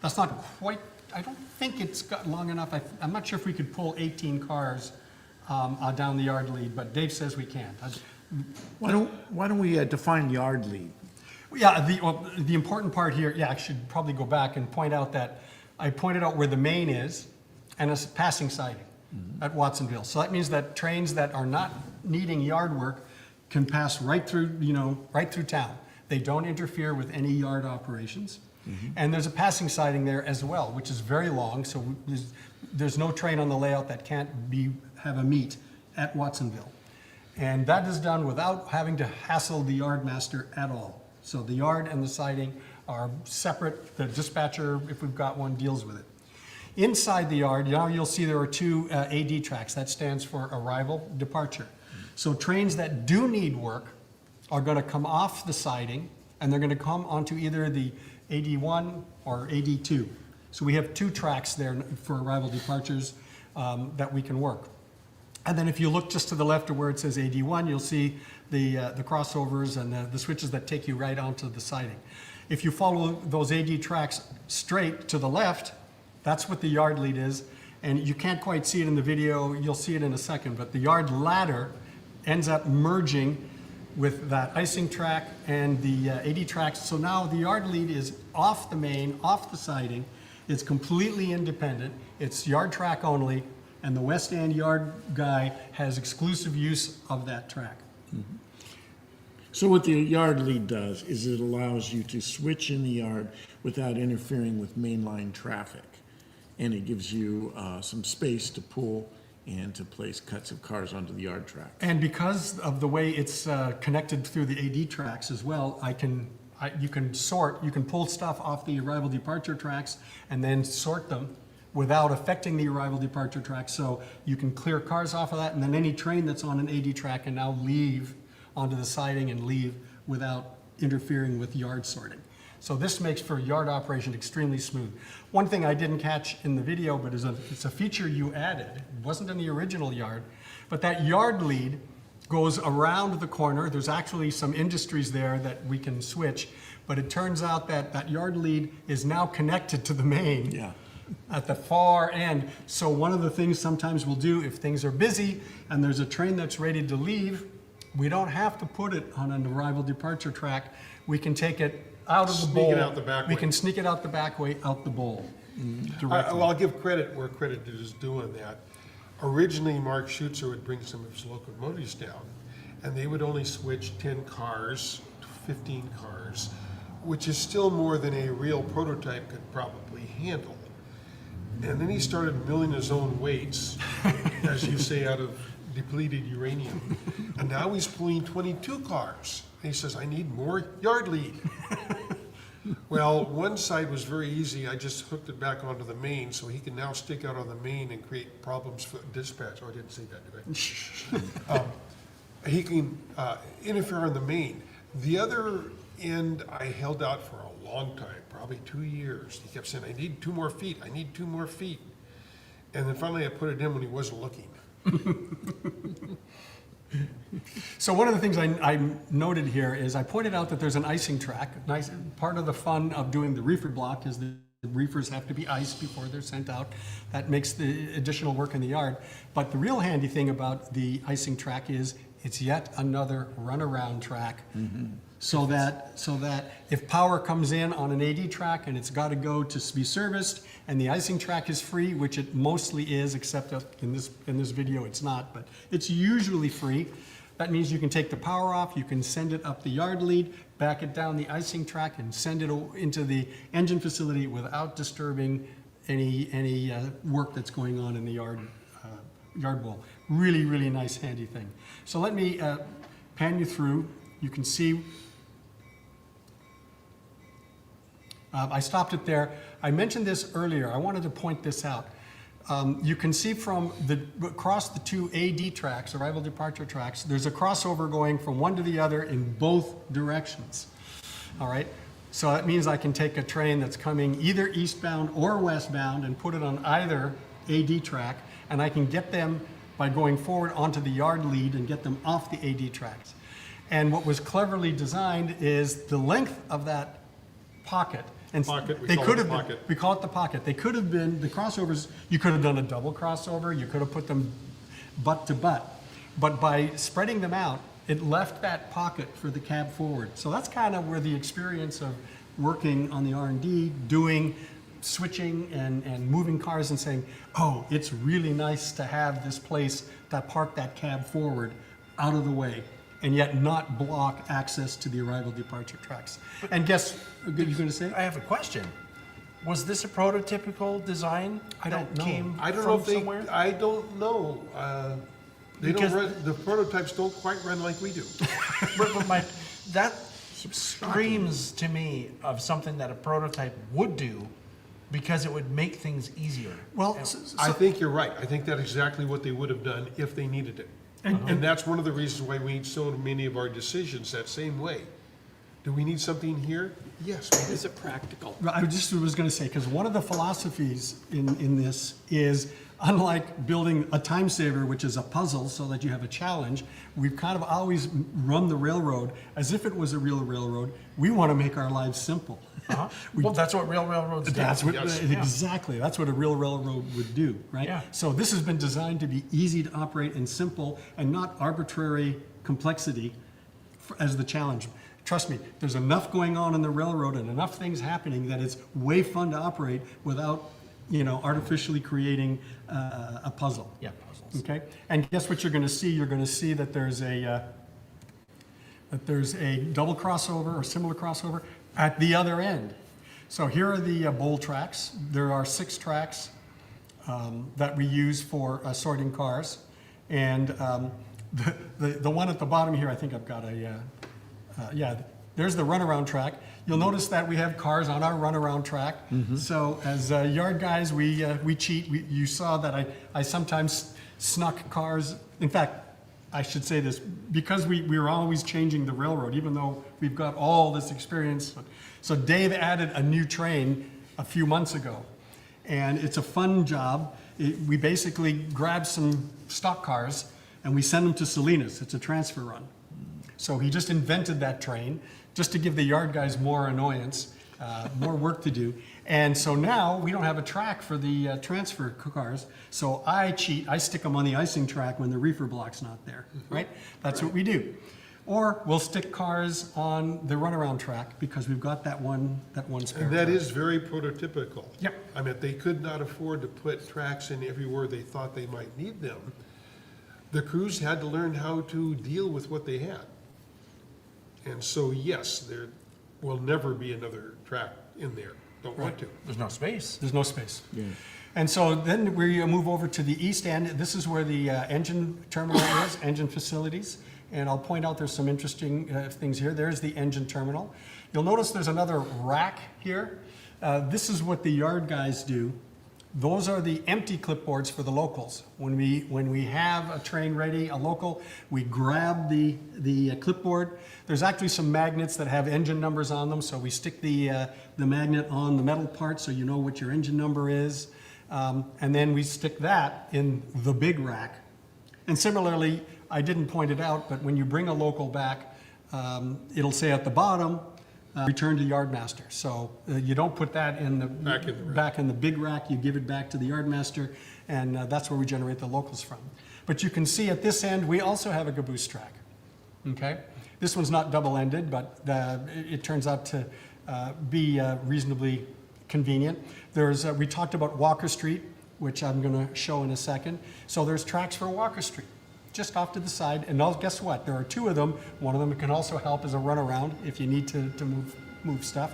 that's not quite, I don't think it's got long enough. I'm not sure if we could pull 18 cars down the yard lead, but Dave says we can. Why don't we define yard lead? Yeah, the important part here, yeah, I should probably go back and point out that I pointed out where the main is and a passing siding at Watsonville. So that means that trains that are not needing yard work can pass right through, right through town. They don't interfere with any yard operations. And there's a passing siding there as well, which is very long, so there's no train on the layout that can't have a meet at Watsonville. And that is done without having to hassle the yard master at all. So the yard and the siding are separate. The dispatcher, if we've got one, deals with it. Inside the yard, you'll see there are 2 AD tracks. That stands for arrival, departure. So trains that do need work are going to come off the siding, and they're going to come onto either the AD1 or AD2. So we have 2 tracks there for arrival departures that we can work. And then if you look just to the left of where it says AD1, you'll see the crossovers and the switches that take you right onto the siding. If you follow those AD tracks straight to the left, that's what the yard lead is. And you can't quite see it in the video, you'll see it in a second, but the yard ladder ends up merging with that icing track and the AD tracks. So now the yard lead is off the main, off the siding. It's completely independent. It's yard track only. and the west end yard guy has exclusive use of that track. So what the yard lead does is it allows you to switch in the yard without interfering with mainline traffic. And it gives you some space to pull and to place cuts of cars onto the yard track. And because of the way it's connected through the AD tracks as well, you can pull stuff off the arrival departure tracks and then sort them without affecting the arrival departure track. So you can clear cars off of that, and then any train that's on an AD track can now leave onto the siding and leave without interfering with yard sorting. So this makes for yard operation extremely smooth. One thing I didn't catch in the video, but it's a feature you added. It wasn't in the original yard, but that yard lead goes around the corner. There's actually some industries there that we can switch, but it turns out that that yard lead is now connected to the main. Yeah. At the far end. So one of the things sometimes we'll do if things are busy and there's a train that's ready to leave, we don't have to put it on an arrival departure track. We can take it out of the bowl. Sneak it out the back We way. can sneak it out the back way, out the bowl. Directly. Well, I'll give credit where credit is due on that. Originally, Mark Schutzer would bring some of his locomotives down, and they would only switch 10 cars to 15 cars, which is still more than a real prototype could probably handle. And then he started milling his own weights, as you say, out of depleted uranium. And now he's pulling 22 cars. And he says, I need more yard lead. Well, one side was very easy. I just hooked it back onto the main, so he can now stick out on the main and create problems for dispatch. Oh, I didn't say that, did I? He can interfere on the main. The other end, I held out for a long time, probably 2 years. He kept saying, I need 2 more feet, I need 2 more feet. And then finally I put it in when he wasn't looking. So one of the things I noted here is I pointed out that there's an icing track. Nice, part of the fun of doing the reefer block is the reefers have to be iced before they're sent out. That makes the additional work in the yard. But the real handy thing about the icing track is it's yet another runaround track. So that if power comes in on an AD track and it's got to go to be serviced and the icing track is free, which it mostly is, except in this video it's not, but it's usually free. That means you can take the power off, you can send it up the yard lead, back it down the icing track and send it into the engine facility without disturbing any work that's going on in the yard bowl. Really, really nice, handy thing. So let me pan you through. You can see I stopped it there. I mentioned this earlier. I wanted to point this out. You can see from across the 2 AD tracks, arrival departure tracks, there's a crossover going from one to the other in both directions. All right? So that means I can take a train that's coming either eastbound or westbound and put it on either AD track, and I can get them by going forward onto the yard lead and get them off the AD tracks. And what was cleverly designed is the length of that pocket. And Pocket, we they call could it have the been, pocket. we call it the pocket. They could have been, the crossovers, you could have done a double crossover, you could have put them butt to butt. But by spreading them out, it left that pocket for the cab forward. So that's kind of where the experience of working on the R&D, doing switching and moving cars and saying, oh, it's really nice to have this place that park that cab forward out of the way and yet not block access to the arrival departure tracks. And guess, you going to say? I have a question. Was this a prototypical design? I don't that know. Came I don't know from if they, somewhere? I don't know. They don't Because- run, the prototypes don't quite run like we do. But that screams to me of something that a prototype would do because it would make things easier. Well, I think you're right. I think that's exactly what they would have done if they needed it. And that's one of the reasons why we need so many of our decisions that same way. Do we need something here? Yes, we do. Is it practical? I just was going to say, because one of the philosophies in this is, unlike building a time saver, which is a puzzle so that you have a challenge, we've kind of always run the railroad as if it was a real railroad. We want to make our lives simple. Well, that's what real railroads do. That's what, Yes. exactly, that's what a real railroad would do, right? Yeah. So this has been designed to be easy to operate and simple and not arbitrary complexity as the challenge. Trust me, there's enough going on in the railroad and enough things happening that it's way fun to operate without artificially creating a puzzle. Yeah, puzzles. Okay, and guess what you're going to see? You're going to see that there's a double crossover or similar crossover at the other end. So here are the bowl tracks. There are 6 tracks that we use for sorting cars, and the one at the bottom here, I think I've got there's the runaround track. You'll notice that we have cars on our runaround track. So as yard guys, we cheat. You saw that I sometimes snuck cars. In fact, I should say this, because we're always changing the railroad, even though we've got all this experience. So Dave added a new train a few months ago, and it's a fun job. We basically grab some stock cars and we send them to Salinas. It's a transfer run. So he just invented that train just to give the yard guys more annoyance, more work to do. And so now we don't have a track for the transfer cars. So I cheat. I stick them on the icing track when the reefer block's not there, right? That's what we do. Or we'll stick cars on the runaround track because we've got that one spare. And that car. is very prototypical. Yep. I mean, they could not afford to put tracks in everywhere they thought they might need them. The crews had to learn how to deal with what they had. And so, yes, there will never be another track in there. Don't want to. There's no space. There's no space. And so then we move over to the east end. This is where the engine terminal is, engine facilities. And I'll point out there's some interesting things here. There's the engine terminal. You'll notice there's another rack here. This is what the yard guys do. Those are the empty clipboards for the locals. When we have a train ready, a local, we grab the clipboard. There's actually some magnets that have engine numbers on them, so we stick the magnet on the metal part so you know what your engine number is. And then we stick that in the big rack. And similarly, I didn't point it out, but when you bring a local back, it'll say at the bottom, return to yardmaster. So you don't put that in the back in the big rack. You give it back to the yardmaster, and that's where we generate the locals from. But you can see at this end we also have a caboose track. Okay, this one's not double-ended, but it turns out to be reasonably convenient. There's we talked about Walker Street, which I'm going to show in a second. So there's tracks for Walker Street, just off to the side, and guess what? There are 2 of them. One of them can also help as a runaround if you need to move stuff.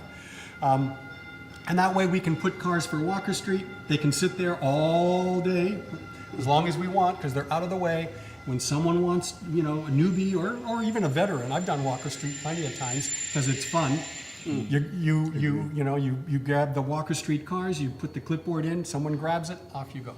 And that way we can put cars for Walker Street. They can sit there all day, as long as we want, because they're out of the way. When someone wants, a newbie or even a veteran, I've done Walker Street plenty of times because it's fun. You grab the Walker Street cars, you put the clipboard in, someone grabs it, off you go.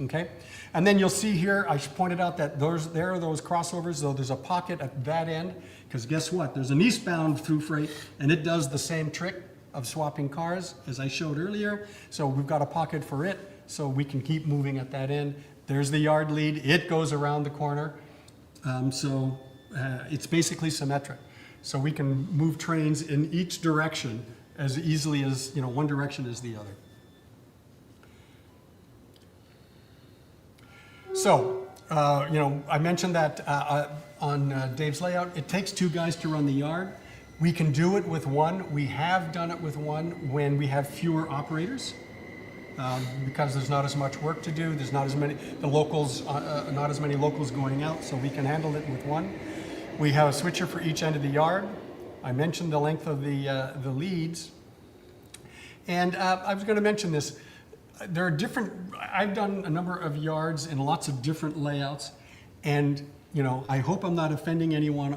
Okay, and then you'll see here, I pointed out that there are those crossovers, so there's a pocket at that end, because guess what? There's an eastbound through freight, and it does the same trick of swapping cars as I showed earlier. So we've got a pocket for it, so we can keep moving at that end. There's the yard lead, it goes around the corner. It's basically symmetric. So we can move trains in each direction as easily as, one direction as the other. So, I mentioned that on Dave's layout, it takes 2 guys to run the yard. We can do it with 1. We have done it with 1 when we have fewer operators, because there's not as much work to do. There's not as many locals going out, so we can handle it with 1. We have a switcher for each end of the yard. I mentioned the length of the leads, and I was going to mention this. There are I've done a number of yards in lots of different layouts, and I hope I'm not offending anyone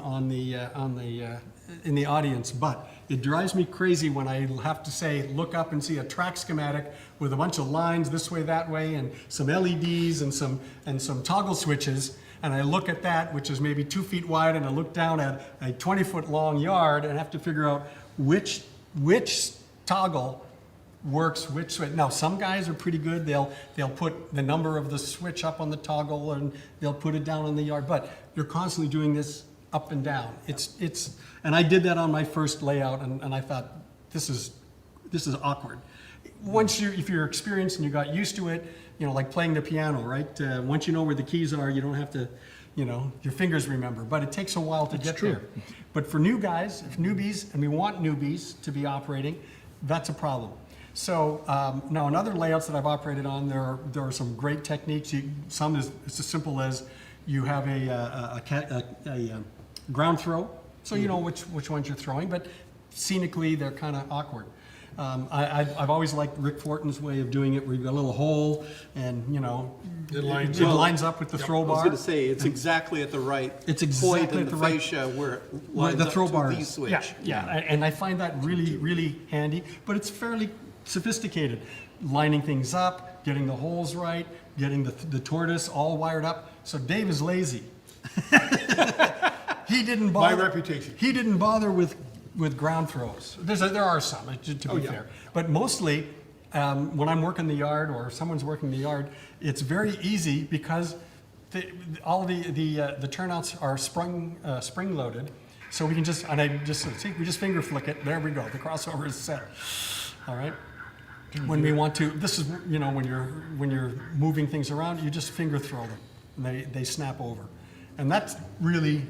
in the audience, but it drives me crazy when I have to say, look up and see a track schematic with a bunch of lines this way, that way, and some LEDs and some toggle switches, and I look at that, which is maybe 2 feet wide, and I look down at a 20-foot long yard and have to figure out which toggle works which way. Now, some guys are pretty good. They'll put the number of the switch up on the toggle and they'll put it down on the yard, but you're constantly doing this up and down. And I did that on my first layout, and I thought, this is awkward. If you're experienced and you got used to it, like playing the piano, right? Once you know where the keys are, you don't have to, your fingers remember, but it takes a while to get there. But for new guys, newbies, and we want newbies to be operating, that's a problem. So now in other layouts that I've operated on, there are some great techniques. Some is it's as simple as you have a ground throw, so you know which ones you're throwing, but scenically they're kind of awkward. I've always liked Rick Fortin's way of doing it, where you've got a little hole, and It lines it up. lines up with the throw I was bar. going to say, it's exactly at the right It's point exactly in at the the right- fascia where it Where lines the up throw to bar the is. switch. Yeah, and I find that really handy, but it's fairly sophisticated. Lining things up, getting the holes right, getting the tortoise all wired up. So Dave is lazy. He didn't bother. My reputation. He didn't bother with ground throws. There are some, to be fair, but mostly when I'm working the yard or someone's working the yard, it's very easy because all the turnouts are spring loaded, so we can just we just finger flick it. There we go. The crossover is set. All right. When we want to, this is when you're moving things around, you just finger throw them, and they snap over, and that's really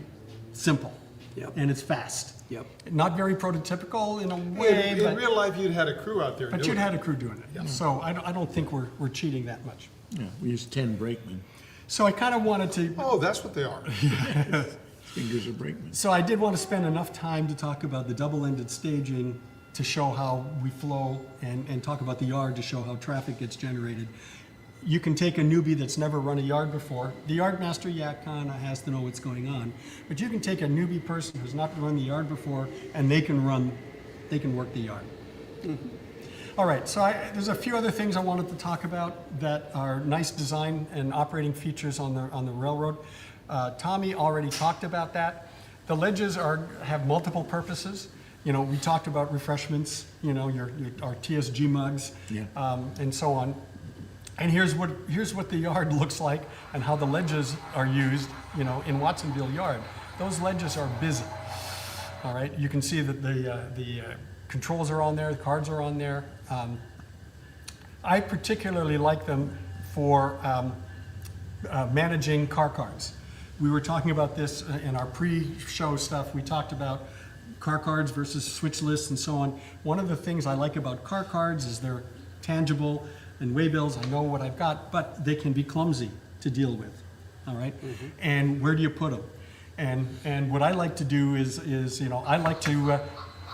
simple. Yep. And it's fast. Yep. Not very prototypical in a way, In real life, you'd had a crew out there but doing you'd it. had a crew doing it. So I don't think we're cheating that much. Yeah, we use 10 brakemen. So I kind of wanted to. Oh, that's what they are. Fingers are brakemen. So I did want to spend enough time to talk about the double-ended staging to show how we flow and talk about the yard to show how traffic gets generated. You can take a newbie that's never run a yard before. The yard master, kind of has to know what's going on. But you can take a newbie person who's not run the yard before, and they can work the yard. Mm-hmm. All right, so there's a few other things I wanted to talk about that are nice design and operating features on the railroad. Tommy already talked about that. The ledges have multiple purposes. We talked about refreshments, our TSG mugs, and so on. And here's what the yard looks like and how the ledges are used, in Watsonville Yard. Those ledges are busy. All right, you can see that the controls are on there, the cards are on there. I particularly like them for managing car cards. We were talking about this in our pre-show stuff. We talked about car cards versus switch lists and so on. One of the things I like about car cards is they're tangible, and waybills, I know what I've got, but they can be clumsy to deal with, all right? Mm-hmm. And where do you put them? And what I like to do is I like to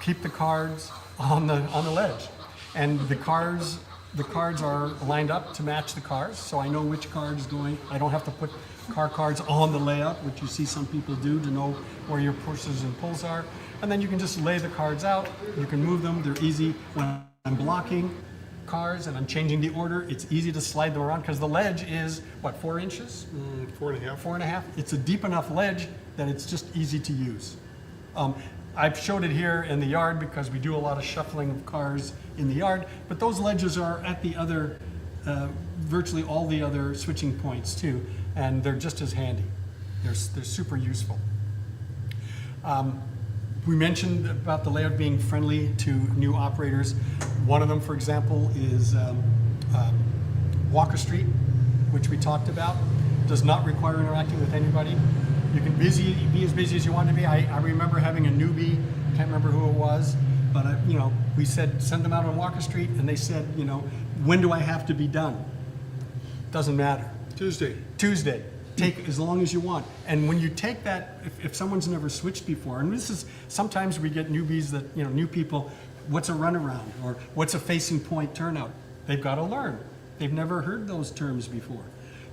keep the cards on the ledge, and the cards are lined up to match the cars, so I know which card is going. I don't have to put car cards on the layout, which you see some people do to know where your pushes and pulls are. And then you can just lay the cards out. You can move them. They're easy. When I'm blocking cars and I'm changing the order, it's easy to slide them around because the ledge is, 4 inches? 4.5. 4.5. It's a deep enough ledge that it's just easy to use. I've showed it here in the yard because we do a lot of shuffling of cars in the yard, but those ledges are at the other, virtually all the other switching points too, and they're just as handy. They're super useful. We mentioned about the layout being friendly to new operators. One of them, for example, is Walker Street, which we talked about. Does not require interacting with anybody. You can be as busy as you want to be. I remember having a newbie, can't remember who it was, but we said send them out on Walker Street, and they said, when do I have to be done? Doesn't matter. Tuesday. Take as long as you want. And when you take that, if someone's never switched before, and this is, sometimes we get newbies that, new people, what's a runaround or what's a facing point turnout? They've got to learn. They've never heard those terms before.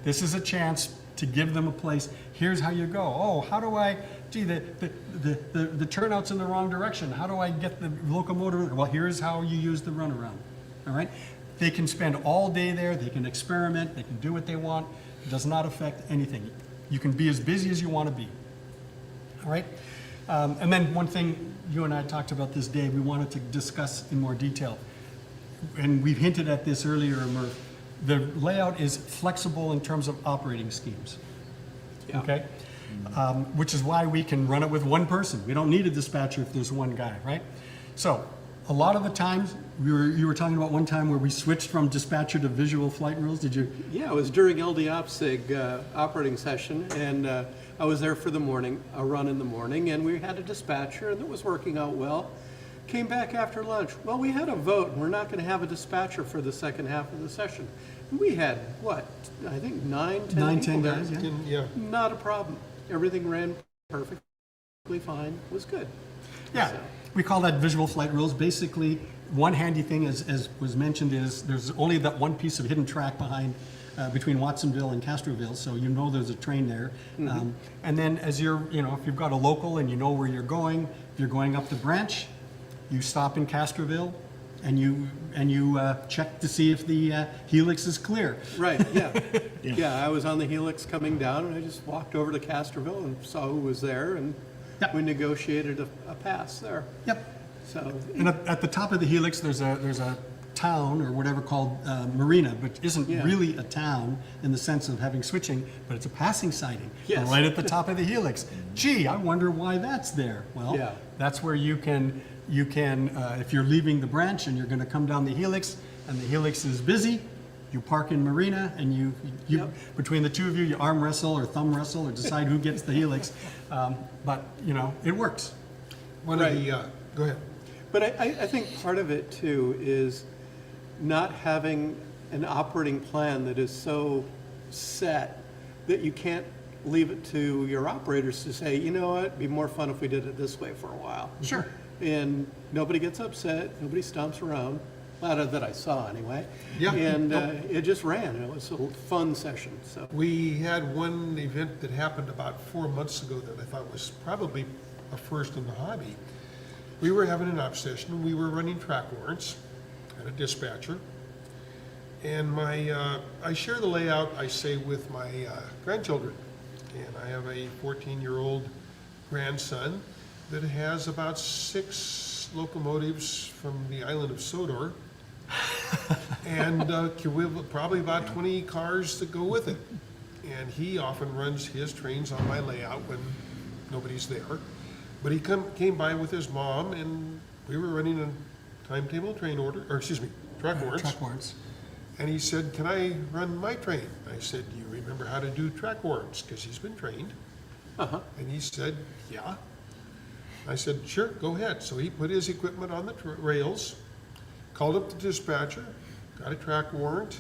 This is a chance to give them a place. Here's how you go. Oh, how do I, the turnout's in the wrong direction. How do I get the locomotive? Well, here's how you use the runaround. All right? They can spend all day there. They can experiment. They can do what they want. It does not affect anything. You can be as busy as you want to be. All right? And then one thing you and I talked about this day, we wanted to discuss in more detail. And we've hinted at this earlier, Murph. The layout is flexible in terms of operating schemes. Yeah. Okay? Which is why we can run it with one person. We don't need a dispatcher if there's one guy, right? So, a lot of the times, you were talking about one time where we switched from dispatcher to visual flight rules. Did you? Yeah, it was during LDOPSIG operating session, and I was there for a run in the morning, and we had a dispatcher, and it was working out well. Came back after lunch. Well, we had a vote, and we're not going to have a dispatcher for the second half of the session. We had, what, I think 9, 10 9, people 10 there. guys, yeah. Yeah. Not a problem. Everything ran perfectly fine. Was good. Yeah, So- we call that visual flight rules. Basically, one handy thing, as was mentioned, is there's only that one piece of hidden track behind, between Watsonville and Castroville, so you know there's a train there. And then as you're, if you've got a local and you know where you're going, if you're going up the branch, you stop in Castroville and you check to see if the helix is clear. Right, yeah. Yeah, I was on the helix coming down, and I just walked over to Castroville and saw who was there, and Yep. we negotiated a pass there. Yep. So, And at the top of the helix, there's a town or whatever called Marina, but isn't Yeah. really a town in the sense of having switching, but it's a passing siding. Yes. Right at the top of the helix. Gee, I wonder why that's there. Well, Yeah. that's where you can if you're leaving the branch and you're going to come down the helix and the helix is busy, you park in Marina and you Yep. between the two of you, you arm wrestle or thumb wrestle or decide who gets the helix. But it works. One Right. of the, go ahead. but I think part of it too is not having an operating plan that is so set that you can't leave it to your operators to say, you know what, it'd be more fun if we did it this way for a while. Sure. And nobody gets upset, nobody stomps around, not that I saw anyway. Yeah. And it just ran, it was a fun session, so. We had one event that happened about 4 months ago that I thought was probably a first in the hobby. We were having an op session, we were running track warrants at a dispatcher. And I share the layout, I say, with my grandchildren. And I have a 14-year-old grandson that has about 6 locomotives from the island of Sodor. And probably about 20 cars that go with it. And he often runs his trains on my layout when nobody's there. But he came by with his mom, and we were running a timetable train order, or excuse me, track warrants. Track warrants. And he said, "Can I run my train?" I said, "Do you remember how to do track warrants?" Because he's been trained. Uh-huh. And he said, "Yeah." I said, "Sure, go ahead." So he put his equipment on the rails, called up the dispatcher, got a track warrant.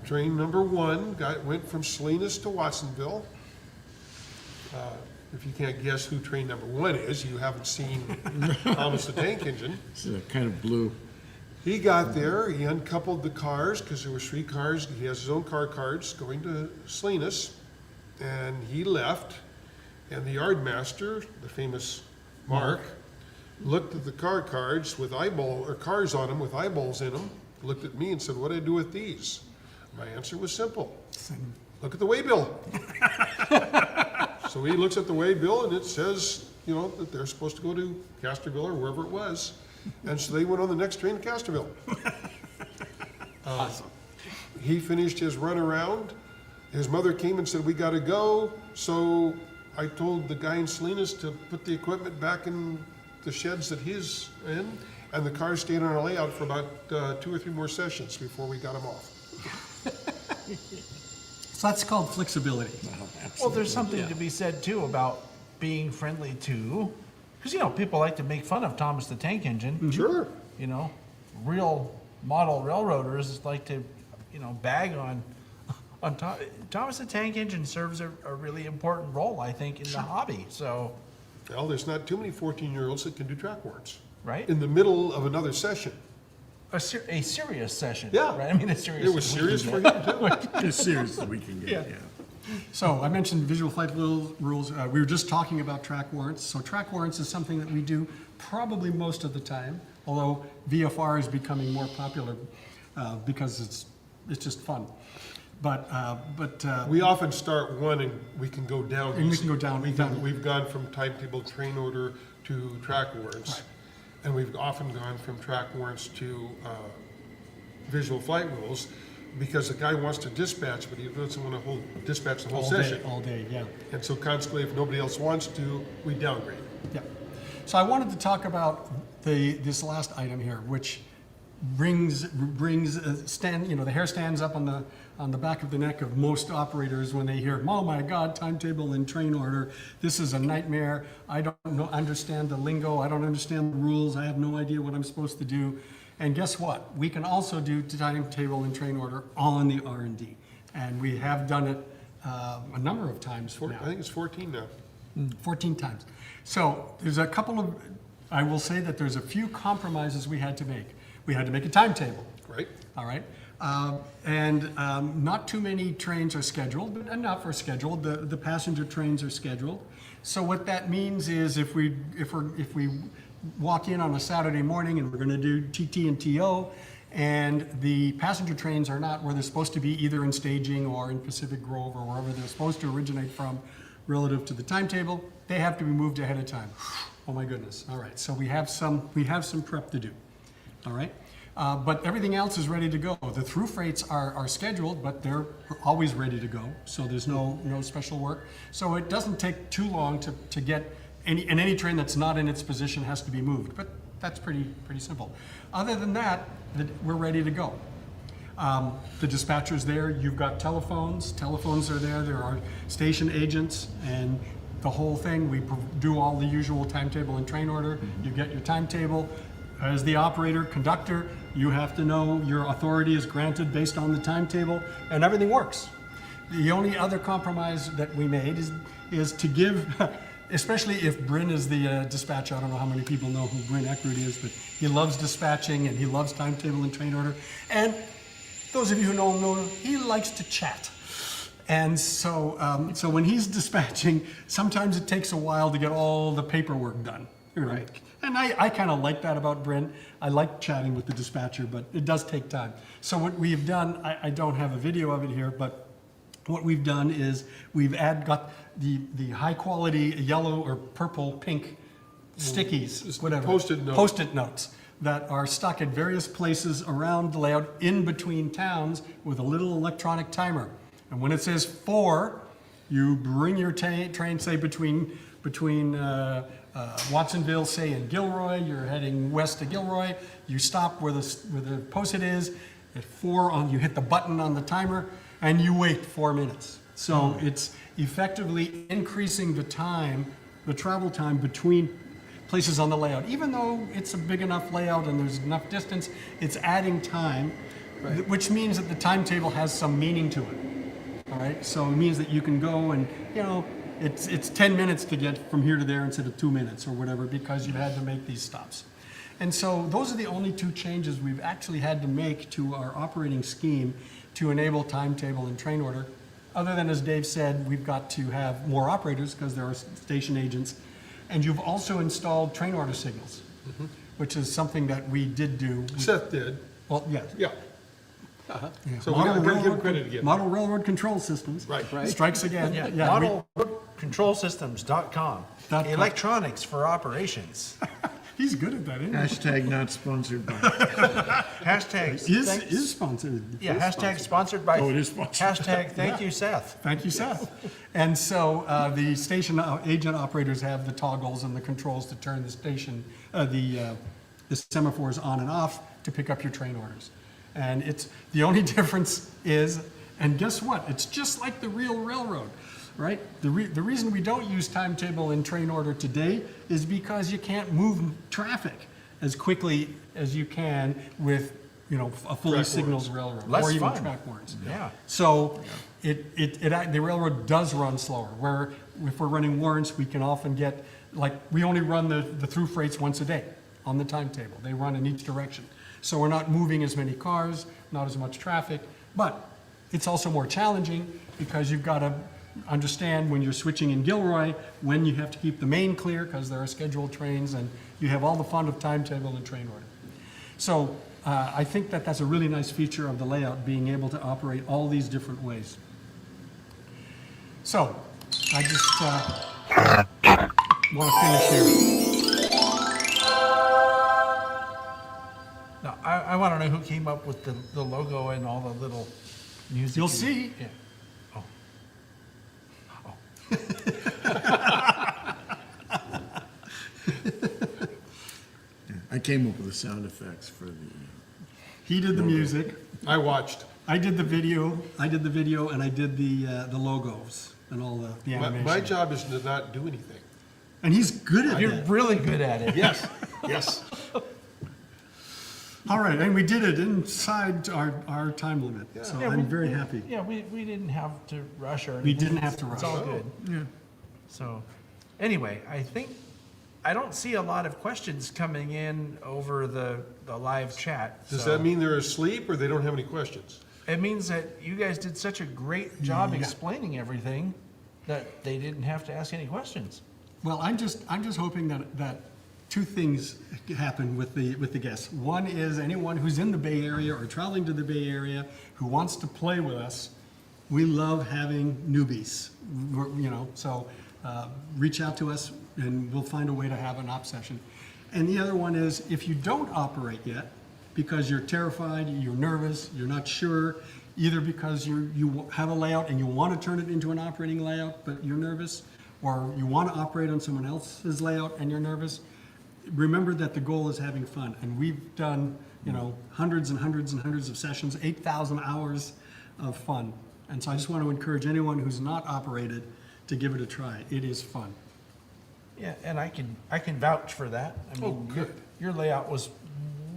Train number 1 went from Salinas to Watsonville. If you can't guess who train number 1 is, you haven't seen Thomas the Tank Engine. This is a kind of blue. He got there, he uncoupled the cars, because there were 3 cars, he has his own car cards going to Salinas, and he left, and the yard master, the famous Mark, looked at the car cards with cars on them with eyeballs in them, looked at me and said, "What do I do with these?" My answer was simple: look at the waybill. So he looks at the waybill, and it says, that they're supposed to go to Castroville or wherever it was. And so they went on the next train to Castroville. Awesome. He finished his run around. His mother came and said, "We gotta go." So I told the guy in Salinas to put the equipment back in the sheds that he's in, and the cars stayed on our layout for about 2 or 3 more sessions before we got them off. So that's called flexibility. Well, there's something to be said too about being friendly to, because people like to make fun of Thomas the Tank Engine. Sure. Real model railroaders like to, bag on Thomas the Tank Engine serves a really important role, I think, in the hobby. So, Well, there's not too many 14-year-olds that can do track warrants. right, In the middle of another session. a serious session. Yeah. Right. I mean, a serious. It was serious for him, too. As serious as we can get, yeah. So I mentioned visual flight rules. We were just talking about track warrants. So track warrants is something that we do probably most of the time, although VFR is becoming more popular because it's just fun. But We often start one and we can go down. And we easy. can go down, down. We've gone from timetable train order to track warrants. Right. And we've often gone from track warrants to visual flight rules, because the guy wants to dispatch, but he doesn't want to dispatch the whole session. all day, yeah. And so consequently, if nobody else wants to, we downgrade. Yeah. So I wanted to talk about this last item here, which the hair stands up on the back of the neck of most operators when they hear, oh my God, timetable and train order. This is a nightmare. I don't understand the lingo. I don't understand the rules. I have no idea what I'm supposed to do. And guess what? We can also do timetable and train order all in the R&D. And we have done it a number of times now. I think it's 14 now. 14 times. So there's a couple of, I will say that there's a few compromises we had to make. We had to make a timetable. Right. All right. Not too many trains are scheduled, but enough are scheduled. The passenger trains are scheduled. So what that means is if we walk in on a Saturday morning and we're going to do TT and TO, and the passenger trains are not where they're supposed to be, either in staging or in Pacific Grove or wherever they're supposed to originate from relative to the timetable, they have to be moved ahead of time. Oh my goodness. All right. So we have some prep to do. All right. But everything else is ready to go. The through freights are scheduled, but they're always ready to go. So there's no special work. So it doesn't take too long to get any train that's not in its position has to be moved. But that's pretty simple. Other than that, we're ready to go. The dispatcher's there. You've got telephones. Telephones are there. There are station agents and the whole thing. We do all the usual timetable and train order. You get your timetable. As the operator, conductor, you have to know your authority is granted based on the timetable, and everything works. The only other compromise that we made is to give, especially if Bryn is the dispatcher. I don't know how many people know who Bryn Eckert is, but he loves dispatching and he loves timetable and train order. And those of you who know him, he likes to chat. And so, so when he's dispatching, sometimes it takes a while to get all the paperwork done. Right. And I kind of like that about Bryn. I like chatting with the dispatcher, but it does take time. So what we've done, I don't have a video of it here, but what we've done is we've got the high quality yellow or purple, pink stickies, whatever. Post-it notes that are stuck at various places around the layout in between towns with a little electronic timer. And when it says 4, you bring your train, say between Watsonville, say, and Gilroy. You're heading west to Gilroy. You stop where the post-it is. At 4, you hit the button on the timer, and you wait 4 minutes. So it's effectively increasing the travel time between places on the layout. Even though it's a big enough layout and there's enough distance, it's adding time, which means that the timetable has some meaning to it. All right, so it means that you can go and, it's 10 minutes to get from here to there instead of 2 minutes or whatever, because you've had to make these stops. And so those are the only 2 changes we've actually had to make to our operating scheme to enable timetable and train order. Other than, as Dave said, we've got to have more operators because there are station agents. And you've also installed train order signals, which is something that we did do. Seth did. Well, yeah. Yeah. Yeah. So we gotta give him credit again. Model Railroad Control Systems. Right. Strikes again. Yeah, we- modelcontrolsystems.com. .com. Electronics for operations. He's good at that, isn't he? Hashtag not sponsored by. Hashtag. Is sponsored. Yeah, hashtag sponsored by. Oh, it is sponsored. Hashtag thank you, Seth. Thank you, Seth. And so the station agent operators have the toggles and the controls to turn the station, the semaphores on and off to pick up your train orders. And it's the only difference is, and guess what? It's just like the real railroad, right? The reason we don't use timetable and train order today is because you can't move traffic as quickly as you can with, a fully Track signaled warrants. railroad Less or even fun. track warrants. Yeah. So the railroad does run slower, where if we're running warrants, we can often get, we only run the through freights once a day on the timetable. They run in each direction. So we're not moving as many cars, not as much traffic, but it's also more challenging because you've got to understand when you're switching in Gilroy, when you have to keep the main clear because there are scheduled trains, and you have all the fun of timetable and train order. So I think that that's a really nice feature of the layout, being able to operate all these different ways. So I just want to finish here. Now, I want to know who came up with the logo and all the little music. You'll see. Yeah. I came up with the sound effects for the He did the music. I watched. I did the video, and I did the logos and all the animation. My job is to not do anything. And he's good at You're it. really good at it. Yes, yes. All right, and we did it inside our time limit, so Yeah, I'm we- very happy. Yeah, we didn't have to rush or anything. We didn't have to It's rush. all good. Yeah. So, anyway, I don't see a lot of questions coming in over the live chat. Does so that mean they're asleep or they don't have any questions? It means that you guys did such a great job explaining everything that they didn't have to ask any questions. Well, I'm just hoping that two things happen with the guests. One is anyone who's in the Bay Area or traveling to the Bay Area who wants to play with us. We love having newbies, so reach out to us and we'll find a way to have an op session. And the other one is if you don't operate yet because you're terrified, you're nervous, you're not sure, either because you have a layout and you want to turn it into an operating layout but you're nervous, or you want to operate on someone else's layout and you're nervous, remember that the goal is having fun. And we've done, hundreds and hundreds and hundreds of sessions, 8,000 hours of fun. And so I just want to encourage anyone who's not operated to give it a try. It is fun. Yeah, and I can vouch for that. I mean, your layout was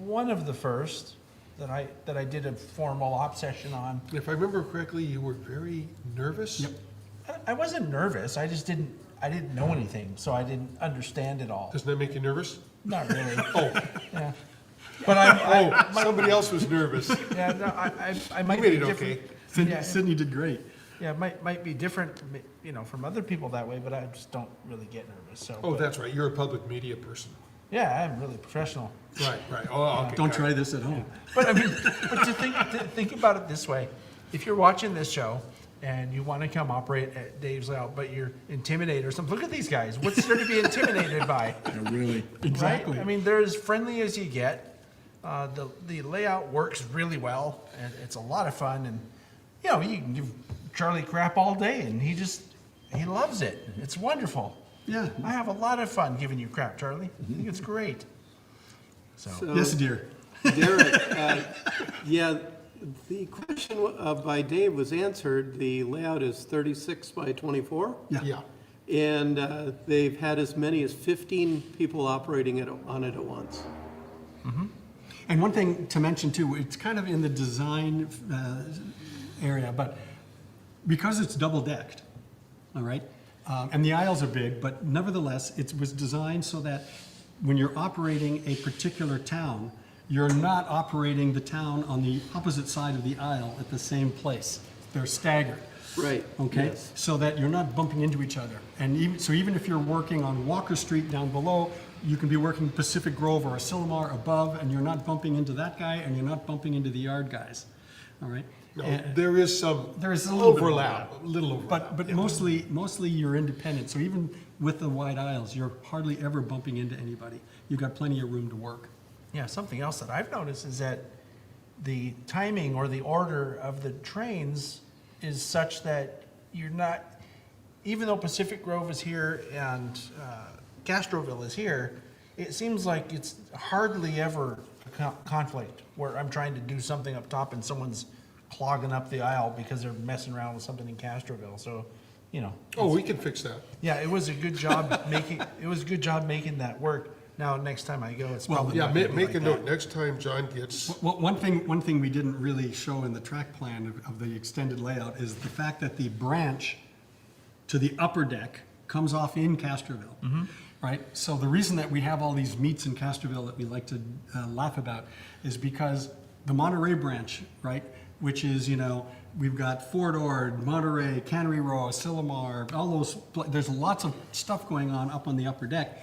one of the first that I did a formal op session on. If I remember correctly, you were very nervous? Yep. I wasn't nervous. I didn't know anything, so I didn't understand it all. Doesn't that make you nervous? Not really. Oh, Yeah. But somebody else was nervous. yeah, no, I might You made be it different. okay. Yeah. Sydney did great. Yeah, it might be different, from other people that way, but I just don't really get nervous. So. Oh, but, that's right, you're a public media person. yeah, I'm really professional. Right, right. Oh, okay. Don't got try it. this at home. But I mean, to think about it this way, if you're watching this show and you want to come operate at Dave's layout, but you're intimidated or something, look at these guys. What's there to be intimidated by? Yeah, really. Exactly. Right? I mean, they're as friendly as you get. The layout works really well, and it's a lot of fun. And you can give Charlie crap all day, and he loves it. It's wonderful. Yeah. I have a lot of fun giving you crap, Charlie. I think it's great. So. Yes, dear. Derek, yeah, the question by Dave was answered. The layout is 36 by 24. Yeah. And they've had as many as 15 people operating on it at once. And one thing to mention too, it's kind of in the design area, but because it's double decked, all right, and the aisles are big, but nevertheless, it was designed so that when you're operating a particular town, you're not operating the town on the opposite side of the aisle at the same place. They're staggered. Right. Okay, Yes. so that you're not bumping into each other. And even if you're working on Walker Street down below, you can be working Pacific Grove or Asilomar above, and you're not bumping into that guy, and you're not bumping into the yard guys. All right. No, And- there is some There is a little bit of overlap, a little overlap. but mostly you're independent. So even with the wide aisles, you're hardly ever bumping into anybody. You've got plenty of room to work. Yeah, something else that I've noticed is that the timing or the order of the trains is such that you're not, even though Pacific Grove is here and Castroville is here, it seems like it's hardly ever a conflict where I'm trying to do something up top and someone's clogging up the aisle because they're messing around with something in Castroville. So, Oh, we can fix that. yeah, it was a good job making that work. Now, next time I go, it's probably Yeah, not gonna be make like a that. note, next time John gets, Well, one thing we didn't really show in the track plan of the extended layout is the fact that the branch to the upper deck comes off in Castroville, right? So the reason that we have all these meets in Castroville that we like to laugh about is because the Monterey branch, right, which is, we've got Fort Ord, Monterey, Cannery Row, Asilomar, all those, there's lots of stuff going on up on the upper deck.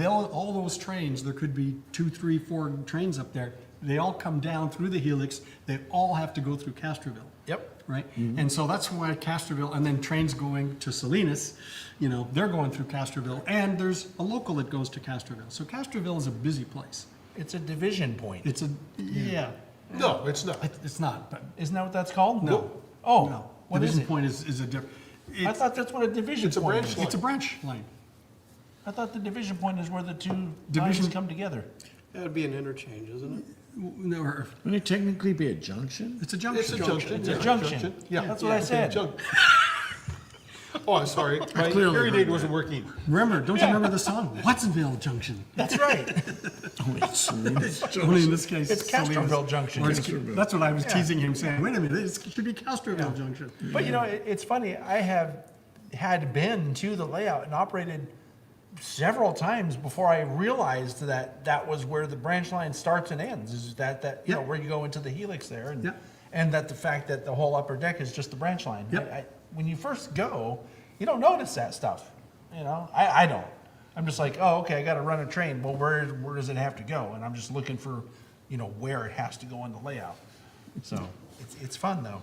All those trains, there could be 2, 3, 4 trains up there, they all come down through the helix, they all have to go through Castroville. Yep. Right? And so that's why Castroville, and then trains going to Salinas, they're going through Castroville, and there's a local that goes to Castroville. So Castroville is a busy place. It's a division point. It's yeah, no, it's not. it's not, but Isn't that what that's called? no. Oh, No. what is Division it? point is a different. I thought that's what a division It's a point branch is. line. It's a branch line. I thought the division point is where the two lines Division- come together. That would be an interchange, isn't it? Or- Would it technically be a junction? It's a junction. It's a junction. It's a yeah, junction. Yeah. That's what I said. Oh, I'm sorry. My clearly hearing heard aid wasn't working. Remember, don't you remember the song, Watsonville Junction? That's right. Only in this case. It's somebody was- Castroville Junction. or it's- That's what I was Yeah. teasing him, saying, wait a minute, it should be Castroville Junction. But you know, it's funny, I have had been to the layout and operated several times before I realized that that was where the branch line starts and ends, is that, you know, Yep. where you go into the helix there. And, Yep. and that the fact that the whole upper deck is just the branch line. Yep. When you first go, you don't notice that stuff, you know? I don't. I'm just like, oh, okay, I gotta run a train. Well, where does it have to go? And I'm just looking for, you know, where it has to go in the layout. So, it's fun though.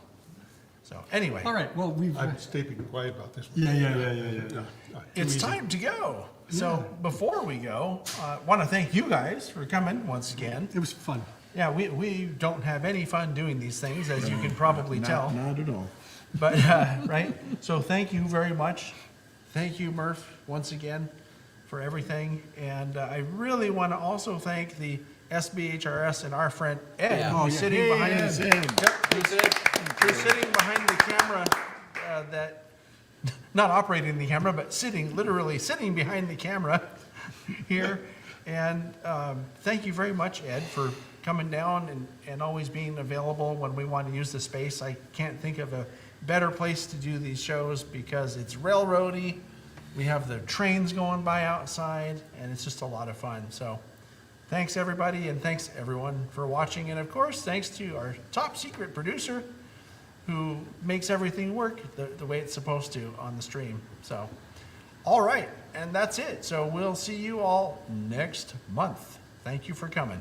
So, anyway. All right, well, we've, I'm staying quiet about this one. yeah. It's time to go. So before we go, I want to thank you guys for coming once again. It was fun. Yeah, we don't have any fun doing these things, as you can probably tell. Not at all. But, right? So thank you very much. Thank you, Murph, once again, for everything. And I really want to also thank the SBHRS and our friend Ed, who's sitting behind us. Ed. Who's sitting behind the camera that, not operating the camera, but literally sitting behind the camera here. And thank you very much, Ed, for coming down and always being available when we want to use the space. I can't think of a better place to do these shows because it's railroady. We have the trains going by outside, and it's just a lot of fun. So thanks, everybody, and thanks, everyone, for watching. And, of course, thanks to our top secret producer, who makes everything work the way it's supposed to on the stream. So, all right, and that's it. So we'll see you all next month. Thank you for coming.